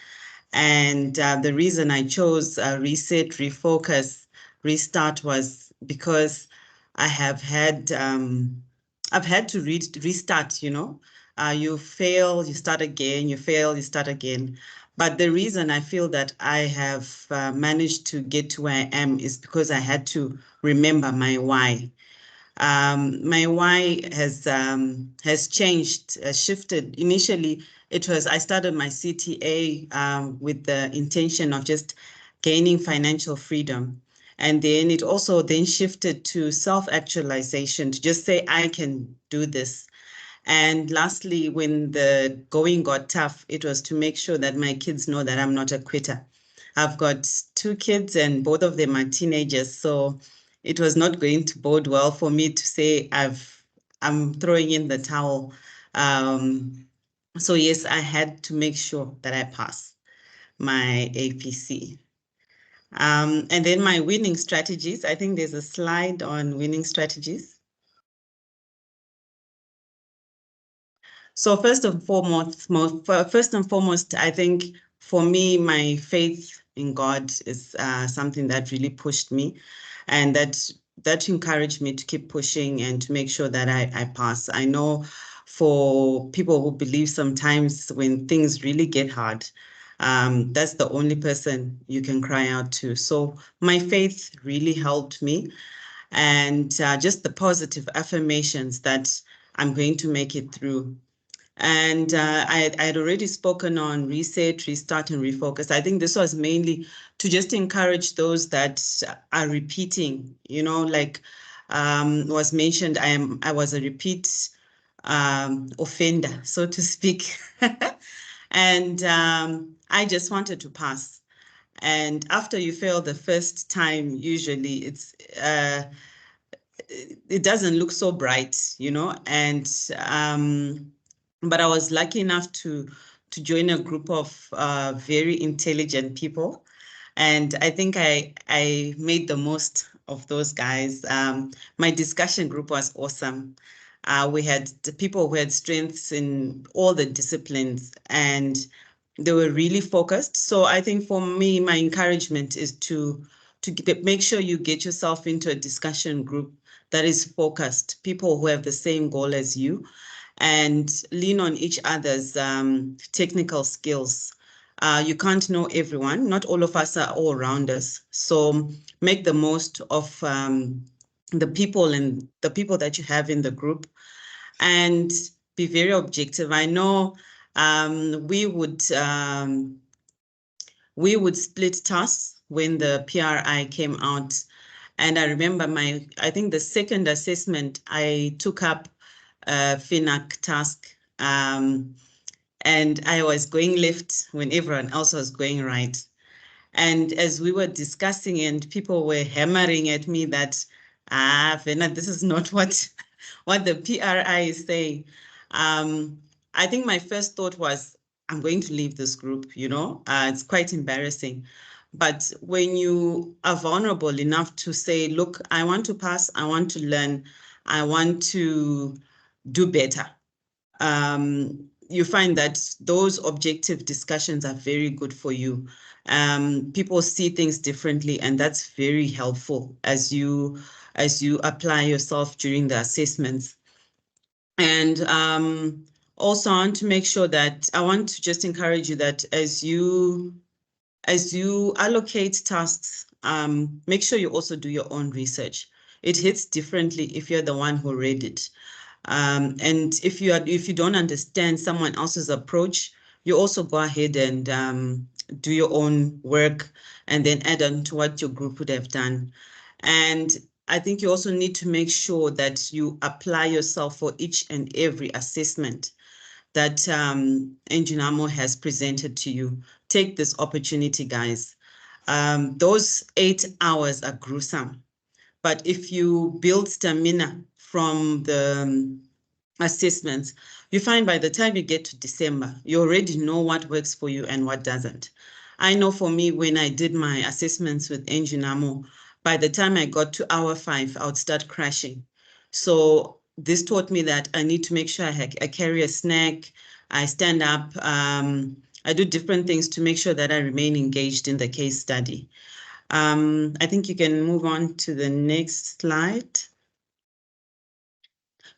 D: And the reason I chose reset, refocus, restart was because I have had, I've had to restart, you know. You fail, you start again, you fail, you start again. But the reason I feel that I have managed to get to where I am is because I had to remember my why. My why has changed, shifted. Initially, I started my CTA with the intention of just gaining financial freedom. And then it also then shifted to self-actualization, to just say, I can do this. And lastly, when the going got tough, it was to make sure that my kids know that I'm not a quitter. I've got 2 kids and both of them are teenagers. So it was not going to bode well for me to say I'm throwing in the towel. So yes, I had to make sure that I pass my APC. And then my winning strategies. I think there's a slide on winning strategies. So first and foremost, I think for me, my faith in God is something that really pushed me, and that encouraged me to keep pushing and to make sure that I pass. I know for people who believe sometimes when things really get hard, that's the only person you can cry out to. So my faith really helped me, and just the positive affirmations that I'm going to make it through. And I had already spoken on reset, restart, and refocus. I think this was mainly to just encourage those that are repeating, like was mentioned, I was a repeat offender, so to speak. And I just wanted to pass. And after you fail the first time, usually it doesn't look so bright, and but I was lucky enough to join a group of very intelligent people, and I think I made the most of those guys. My discussion group was awesome. We had the people who had strengths in all the disciplines, and they were really focused. So I think for me, my encouragement is to make sure you get yourself into a discussion group that is focused, people who have the same goal as you, and lean on each other's technical skills. You can't know everyone. Not all of us are all-rounders. So make the most of the people that you have in the group, and be very objective. I know we would split tasks when the PRI came out. And I remember I think the second assessment, I took up a FINAC task, and I was going left when everyone else was going right. And as we were discussing, and people were hammering at me that, Vena, this is not what the PRI is saying. I think my first thought was, I'm going to leave this group, it's quite embarrassing. But when you are vulnerable enough to say, look, I want to pass, I want to learn, I want to do better, you find that those objective discussions are very good for you. People see things differently, and that's very helpful as you apply yourself during the assessments. And also, I want to make sure that I want to just encourage you that as you allocate tasks, make sure you also do your own research. It hits differently if you're the one who read it. And if you don't understand someone else's approach, you also go ahead and do your own work and then add on to what your group would have done. And I think you also need to make sure that you apply yourself for each and every assessment that Enginamo has presented to you. Take this opportunity, guys. Those 8 hours are gruesome. But if you build stamina from the assessments, you find by the time you get to December, you already know what works for you and what doesn't. I know for me, when I did my assessments with Enginamo, by the time I got to hour 5, I would start crashing. So this taught me that I need to make sure I carry a snack, I stand up, I do different things to make sure that I remain engaged in the case study. I think you can move on to the next slide.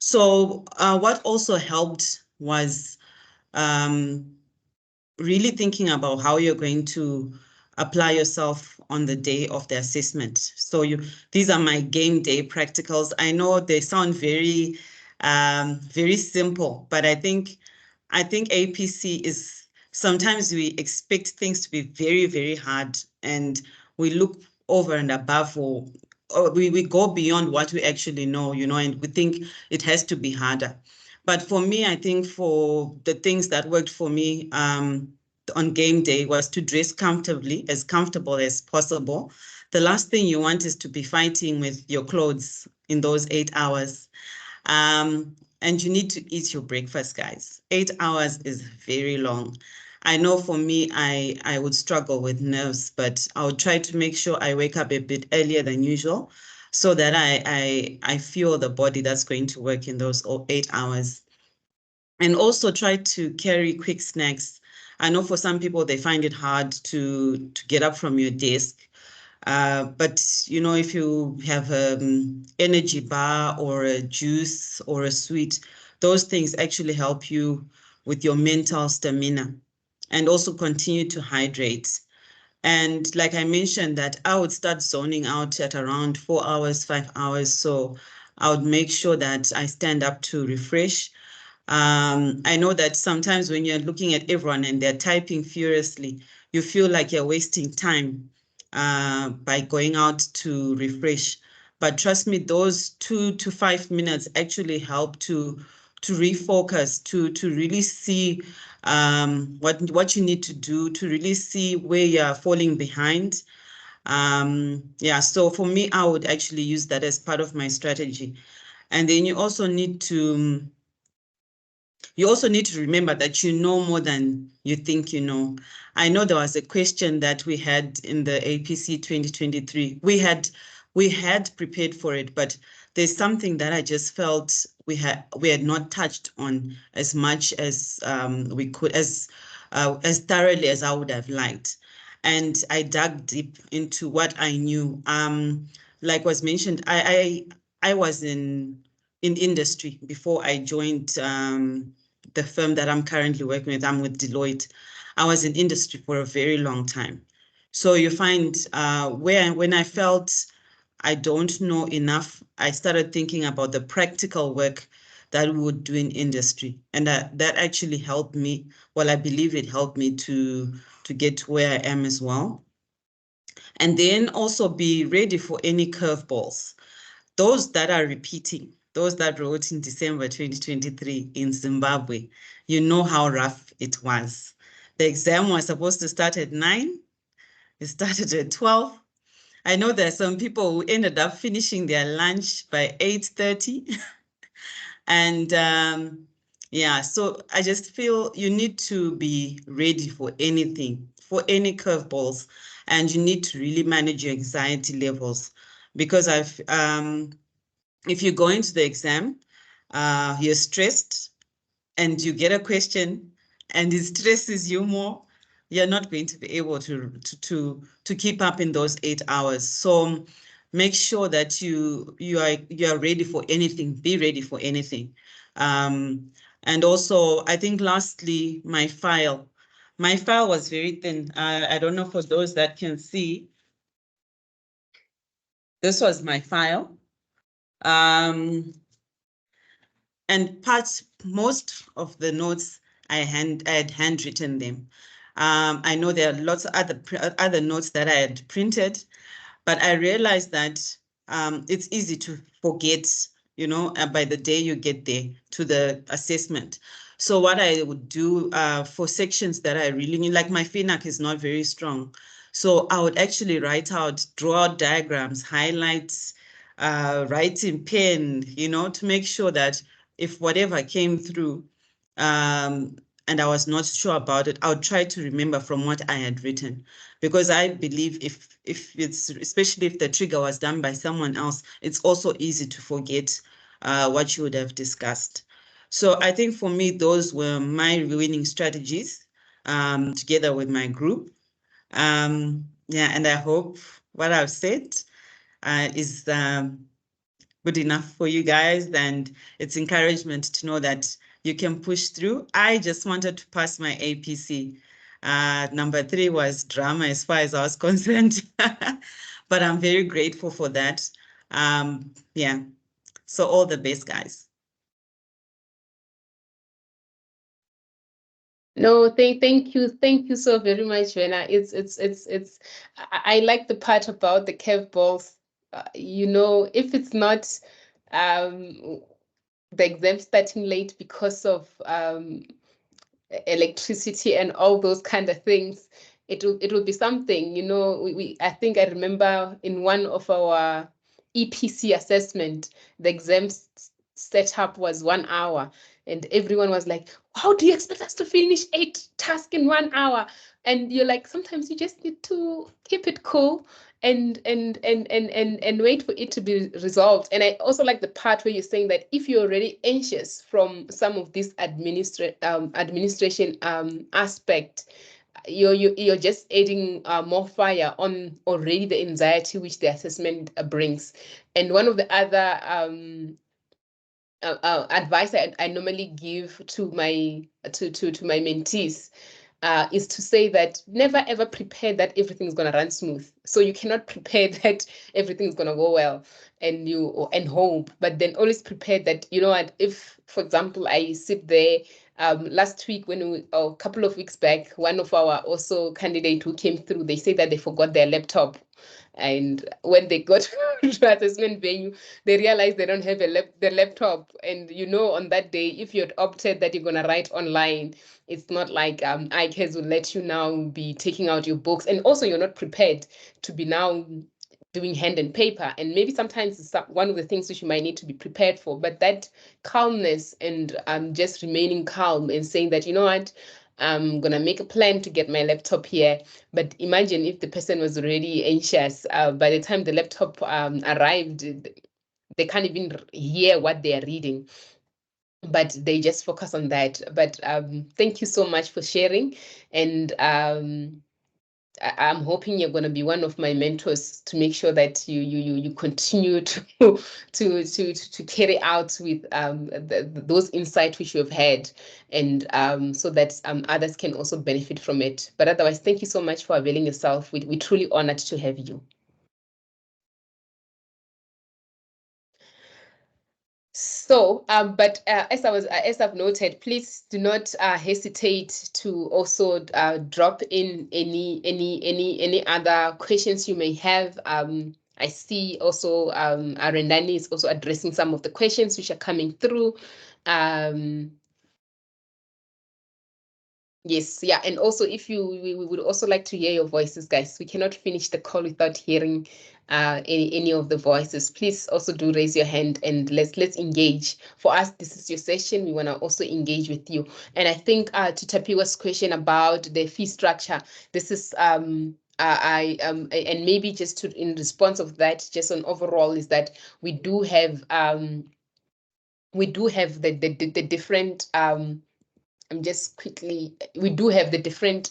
D: So what also helped was really thinking about how you're going to apply yourself on the day of the assessment. So these are my game day practicals. I know they sound very, very simple, but I think APC is, sometimes we expect things to be very, very hard, and we look over and above, or we go beyond what we actually know, and we think it has to be harder. But for me, I think for the things that worked for me on game day was to dress comfortably, as comfortable as possible. The last thing you want is to be fighting with your clothes in those 8 hours. And you need to eat your breakfast, guys. 8 hours is very long. I know for me, I would struggle with nerves, but I would try to make sure I wake up a bit earlier than usual so that I feel the body that's going to work in those 8 hours. And also try to carry quick snacks. I know for some people, they find it hard to get up from your desk. But, you know, if you have an energy bar or a juice or a sweet, those things actually help you with your mental stamina, and also continue to hydrate. And like I mentioned, that I would start zoning out at around 4 hours, 5 hours. So I would make sure that I stand up to refresh. I know that sometimes when you're looking at everyone and they're typing furiously, you feel like you're wasting time by going out to refresh. But trust me, those 2 to 5 minutes actually help to refocus, to really see what you need to do, to really see where you're falling behind. Yeah, so for me, I would actually use that as part of my strategy. And then you also need to remember that you know more than you think you know. I know there was a question that we had in the APC 2023. We had prepared for it, but there's something that I just felt we had not touched on as much as we could, as thoroughly as I would have liked. And I dug deep into what I knew. Like was mentioned, I was in industry before I joined the firm that I'm currently working with. I'm with Deloitte. I was in industry for a very long time. So you find when I felt I don't know enough, I started thinking about the practical work that we would do in industry. And that actually helped me. Well, I believe it helped me to get to where I am as well. And then also be ready for any curveballs. Those that are repeating, those that wrote in December 2023 in Zimbabwe, you know how rough it was. The exam was supposed to start at 9. It started at 12. I know there are some people who ended up finishing their lunch by 8:30. And yeah, so I just feel you need to be ready for anything, for any curveballs, and you need to really manage your anxiety levels, because if you go into the exam, you're stressed and you get a question and it stresses you more, you're not going to be able to keep up in those 8 hours. So make sure that you are ready for anything. Be ready for anything. And also, I think lastly, my file was very thin. I don't know for those that can see. This was my file. And most of the notes I had handwritten them. I know there are lots of other notes that I had printed, but I realized that it's easy to forget, by the day you get there to the assessment. So what I would do for sections that I really need, like my FINAC is not very strong. So I would actually draw out diagrams, highlights, write in pen, to make sure that if whatever came through and I was not sure about it, I would try to remember from what I had written. Because I believe if it's, especially if the trigger was done by someone else, it's also easy to forget what you would have discussed. So I think for me, those were my winning strategies together with my group. Yeah, and I hope what I've said is good enough for you guys, and it's encouragement to know that you can push through. I just wanted to pass my APC. Number 3 was drama as far as I was concerned, but I'm very grateful for that. Yeah, so all the best, guys.
A: No, thank you so very much, Vena. I like the part about the curveballs. If it's not the exam starting late because of electricity and all those kind of things, it will be something. I think I remember in one of our EPC assessment, the exam setup was 1 hour. And everyone was like, how do you expect us to finish 8 tasks in 1 hour? And you're like, sometimes you just need to keep it cool and wait for it to be resolved. And I also like the part where you're saying that if you're already anxious from some of this administration aspect, you're just adding more fire on already the anxiety which the assessment brings. And one of the other advice I normally give to my mentees is to say that never ever prepare that everything's gonna run smooth. So you cannot prepare that everything's gonna go well and hope, but then always prepare that, you know what, if for example I sit there last week a couple of weeks back, one of our also candidate who came through, they say that they forgot their laptop. And when they got to assessment venue, they realized they don't have the laptop. And you know, on that day, if you'd opted that you're gonna write online, it's not like ICAZ will let you now be taking out your books. And also you're not prepared to be now doing hand and paper. And maybe sometimes it's one of the things which you might need to be prepared for. But that calmness and just remaining calm and saying that, you know what, I'm gonna make a plan to get my laptop here. But imagine if the person was already anxious. By the time the laptop arrived, they can't even hear what they are reading, but they just focus on that. But thank you so much for sharing. And I'm hoping you're going to be one of my mentors to make sure that you continue to carry out with those insights which you have had, and so that others can also benefit from it. But otherwise, thank you so much for availing yourself. We're truly honored to have you. So, but as I've noted, please do not hesitate to also drop in any other questions you may have. I see also Arendani is also addressing some of the questions which are coming through. Yes, yeah, and also if we would also like to hear your voices, guys. We cannot finish the call without hearing any of the voices. Please also do raise your hand and let's engage. For us, this is your session. We want to also engage with you. And I think to Tapiwa's question about the fee structure, this is and maybe just to in response of that, just on overall is that we do have the different we do have the different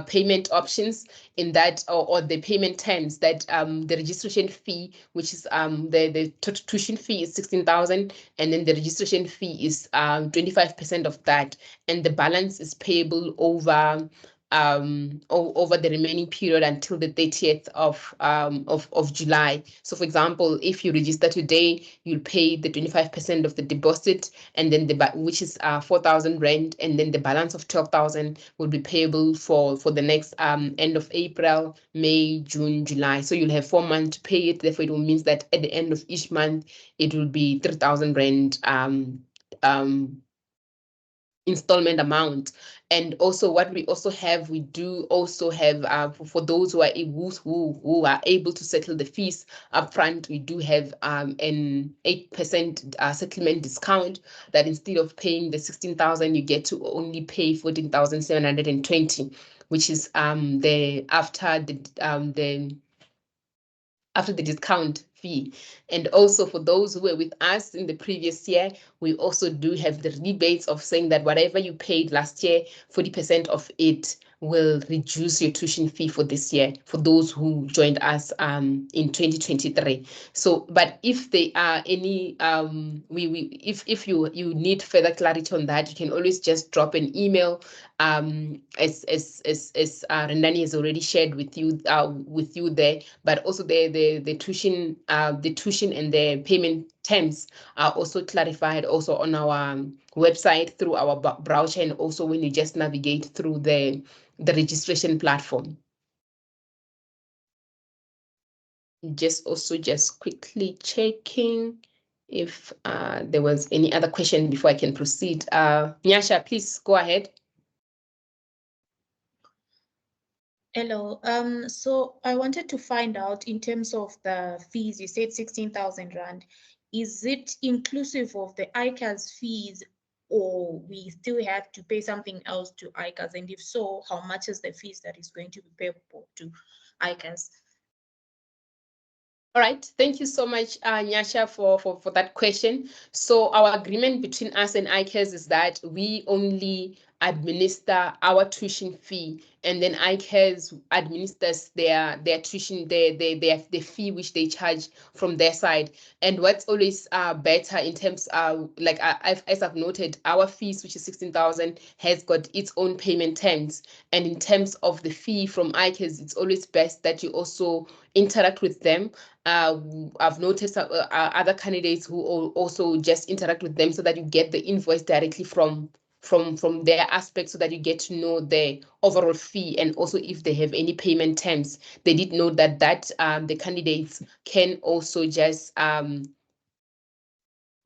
A: payment options in that, or the payment terms that the registration fee, which is the tuition fee is 16,000, and then the registration fee is 25% of that, and the balance is payable over the remaining period until the 30th of July. So for example, if you register today, you'll pay the 25% of the deposit, and then which is 4,000 rand, and then the balance of 12,000 will be payable for the next end of April, May, June, July. So you'll have 4 months to pay it. Therefore, it will mean that at the end of each month, it will be 3,000 rand installment amount. And also what we also have, we do also have for those who are able to settle the fees upfront, we do have an 8% settlement discount, that instead of paying the 16,000, you get to only pay 14,720, which is after the discount fee. And also for those who were with us in the previous year, we also do have the rebates of saying that whatever you paid last year, 40% of it will reduce your tuition fee for this year, for those who joined us in 2023. So, but if there are any, if you need further clarity on that, you can always just drop an email, as Rendani has already shared with you there. But also the tuition and the payment terms are also clarified also on our website through our browser, and also when you just navigate through the registration platform. Just quickly checking if there was any other question before I can proceed. Nyasha, please go ahead.
E: Hello. So I wanted to find out, in terms of the fees, you said 16,000 rand. is it inclusive of the ICAZ fees, or we still have to pay something else to ICAZ? And if so, how much is the fees that is going to be payable to ICAZ?
A: All right, thank you so much, Nyasha, for that question. So our agreement between us and ICAZ is that we only administer our tuition fee, and then ICAZ administers their tuition, the fee which they charge from their side. And what's always better in terms like as I've noted, our fees, which is 16,000, has got its own payment terms. And in terms of the fee from ICAZ, it's always best that you also interact with them. I've noticed other candidates who also just interact with them so that you get the invoice directly from their aspect, so that you get to know the overall fee, and also if they have any payment terms. They did know that the candidates can also just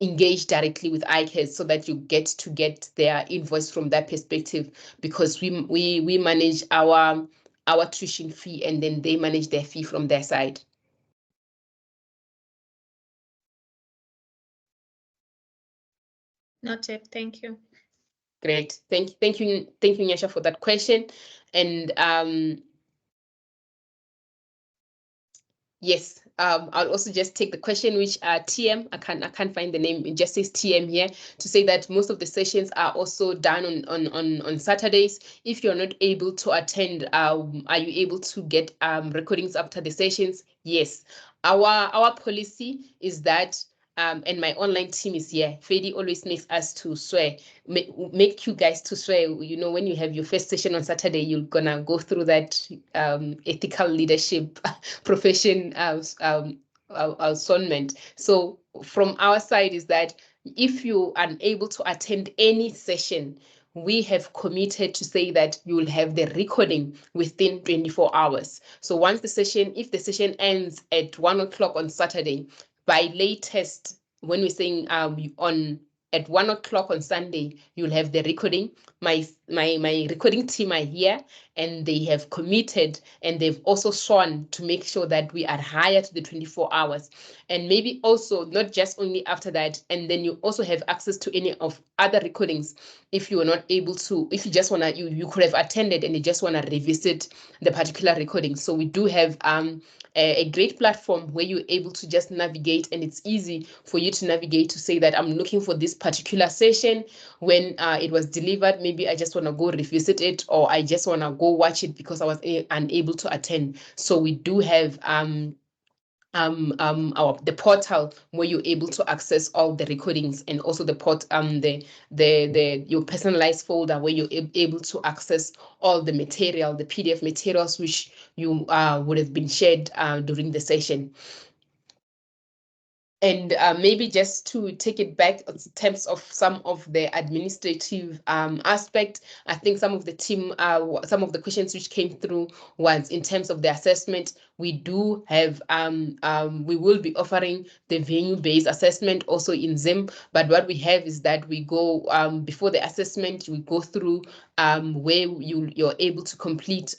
A: engage directly with ICAZ, so that you get their invoice from that perspective, because we manage our tuition fee, and then they manage their fee from their side.
E: Noted. Thank you.
A: Great. Thank you, Nyasha, for that question. And yes, I'll also just take the question which TM, I can't find the name, it just says TM here, to say that most of the sessions are also done on Saturdays. If you're not able to attend, are you able to get recordings after the sessions? Yes. Our policy is that and my online team is here. Fedi always makes us to swear, make you guys to swear. You know, when you have your first session on Saturday, you're gonna go through that ethical leadership profession assignment. So from our side is that if you are unable to attend any session, we have committed to say that you will have the recording within 24 hours. So once if the session ends at 1 o'clock on Saturday, by latest, when we're saying at 1 o'clock on Sunday, you'll have the recording. My recording team are here, and they have committed, and they've also sworn to make sure that we adhere to the 24 hours. And maybe also not just only after that, and then you also have access to any of other recordings if you are not able to, if you just wanna, you could have attended and you just wanna revisit the particular recording. So we do have a great platform where you're able to just navigate, and it's easy for you to navigate to say that I'm looking for this particular session when it was delivered. Maybe I just want to go revisit it, or I just want to go watch it because I was unable to attend. So we do have the portal where you're able to access all the recordings, and also your personalized folder where you're able to access all the material, the PDF materials which you would have been shared during the session. And maybe just to take it back in terms of some of the administrative aspect, I think some of the questions which came through was in terms of the assessment. We do have, we will be offering the venue-based assessment also in Zim, but what we have is that we go, before the assessment, we go through where you're able to complete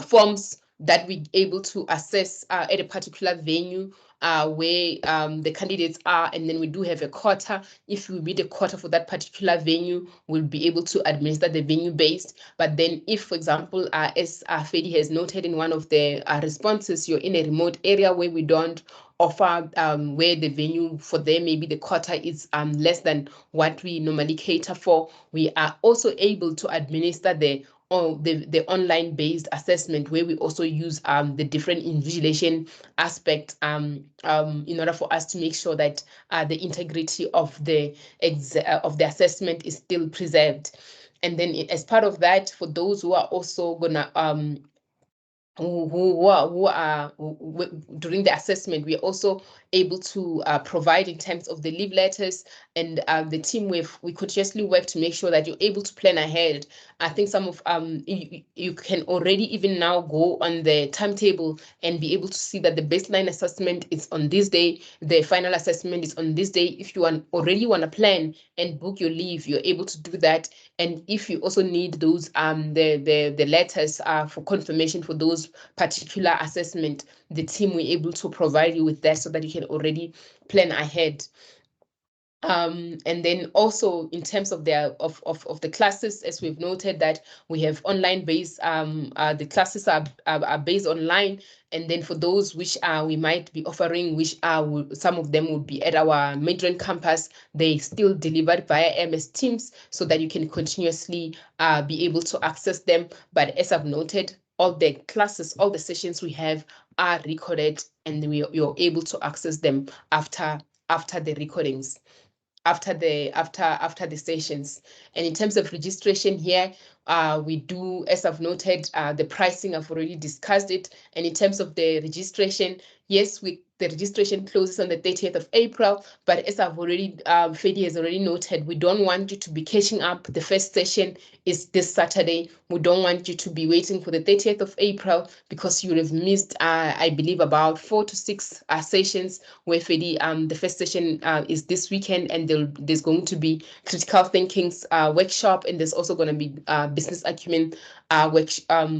A: forms that we're able to assess at a particular venue where the candidates are, and then we do have a quota. If we meet a quota for that particular venue, we'll be able to administer the venue based. But then if, for example, as Fedi has noted in one of the responses, you're in a remote area where we don't offer, where the venue for them, maybe the quota is less than what we normally cater for, we are also able to administer the online based assessment, where we also use the different invigilation aspects in order for us to make sure that the integrity of the assessment is still preserved. And then as part of that, for those who are also gonna who are during the assessment, we are also able to provide in terms of the leave letters, and the team we continuously work to make sure that you're able to plan ahead. I think some of you can already even now go on the timetable and be able to see that the baseline assessment is on this day, the final assessment is on this day. If you already want to plan and book your leave, you're able to do that. And if you also need those the letters for confirmation for those those particular assessment, the team will able to provide you with that so that you can already plan ahead. And then also in terms of the classes, as we've noted that we have online based, the classes are based online. And then for those which we might be offering, which some of them will be at our Midrand campus, they still delivered via MS Teams so that you can continuously be able to access them. But as I've noted, all the classes, all the sessions we have are recorded, and you're able to access them after the recordings, after the sessions. And in terms of registration here, we do, as I've noted, the pricing, I've already discussed it. And in terms of the registration, yes, the registration closes on the 30th of April, but as I've already, Fedi has already noted, we don't want you to be catching up. The first session is this Saturday. We don't want you to be waiting for the 30th of April because you would have missed, I believe, about 4 to 6 sessions where Fedi, the first session is this weekend, and there's going to be critical thinking workshop, and there's also going to be business acumen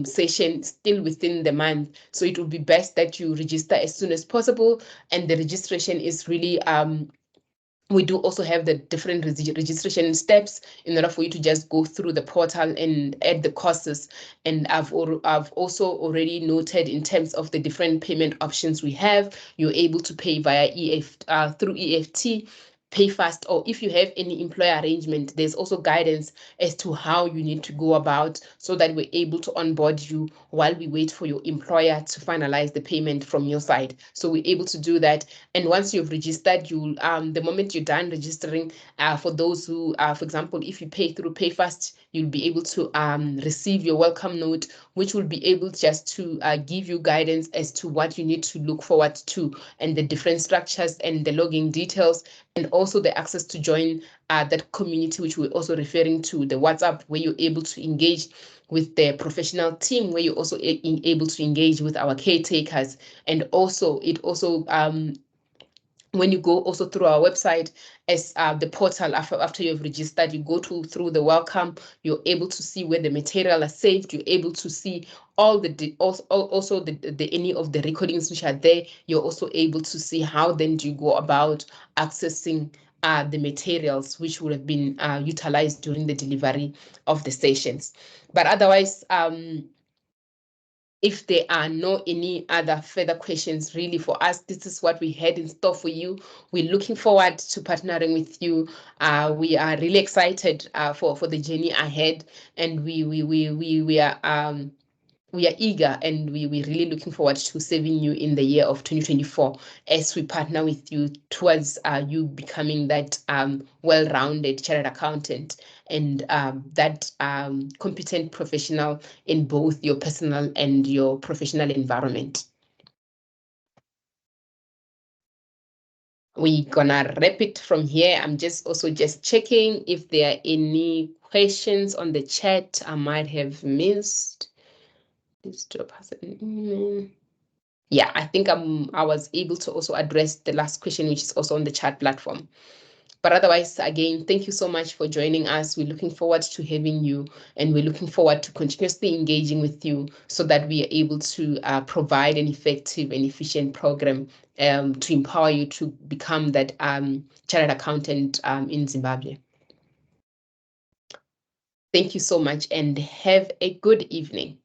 A: session still within the month. So it would be best that you register as soon as possible. And the registration is really, we do also have the different registration steps in order for you to just go through the portal and add the courses. And I've also already noted in terms of the different payment options we have, you're able to pay via through EFT, pay fast, or if you have any employer arrangement, there's also guidance as to how you need to go about so that we're able to onboard you while we wait for your employer to finalize the payment from your side. So we're able to do that. And once you've registered, you'll the moment you're done registering, for those who, for example, if you pay through PayFast, you'll be able to receive your welcome note, which will be able just to give you guidance as to what you need to look forward to, and the different structures and the login details, and also the access to join that community, which we're also referring to, the WhatsApp, where you're able to engage with the professional team, where you're also able to engage with our caretakers. And also, it also, when you go also through our website, as the portal, after you've registered, you go through the welcome, you're able to see where the material are saved, you're able to see all also any of the recordings which are there. You're also able to see how then do you go about accessing the materials which would have been utilized during the delivery of the sessions. But otherwise, if there are no any other further questions, really for us, this is what we had in store for you. We're looking forward to partnering with you. We are really excited for the journey ahead, and we are eager, and we're really looking forward to serving you in the year of 2024 as we partner with you towards you becoming that well-rounded chartered accountant and that competent professional in both your personal and your professional environment. We're gonna wrap it from here. I'm just checking if there are any questions on the chat I might have missed. Yeah, I think I was able to also address the last question, which is also on the chat platform. But otherwise, again, thank you so much for joining us. We're looking forward to having you, and we're looking forward to continuously engaging with you so that we are able to provide an effective and efficient program to empower you to become that chartered accountant in Zimbabwe. Thank you so much, and have a good evening.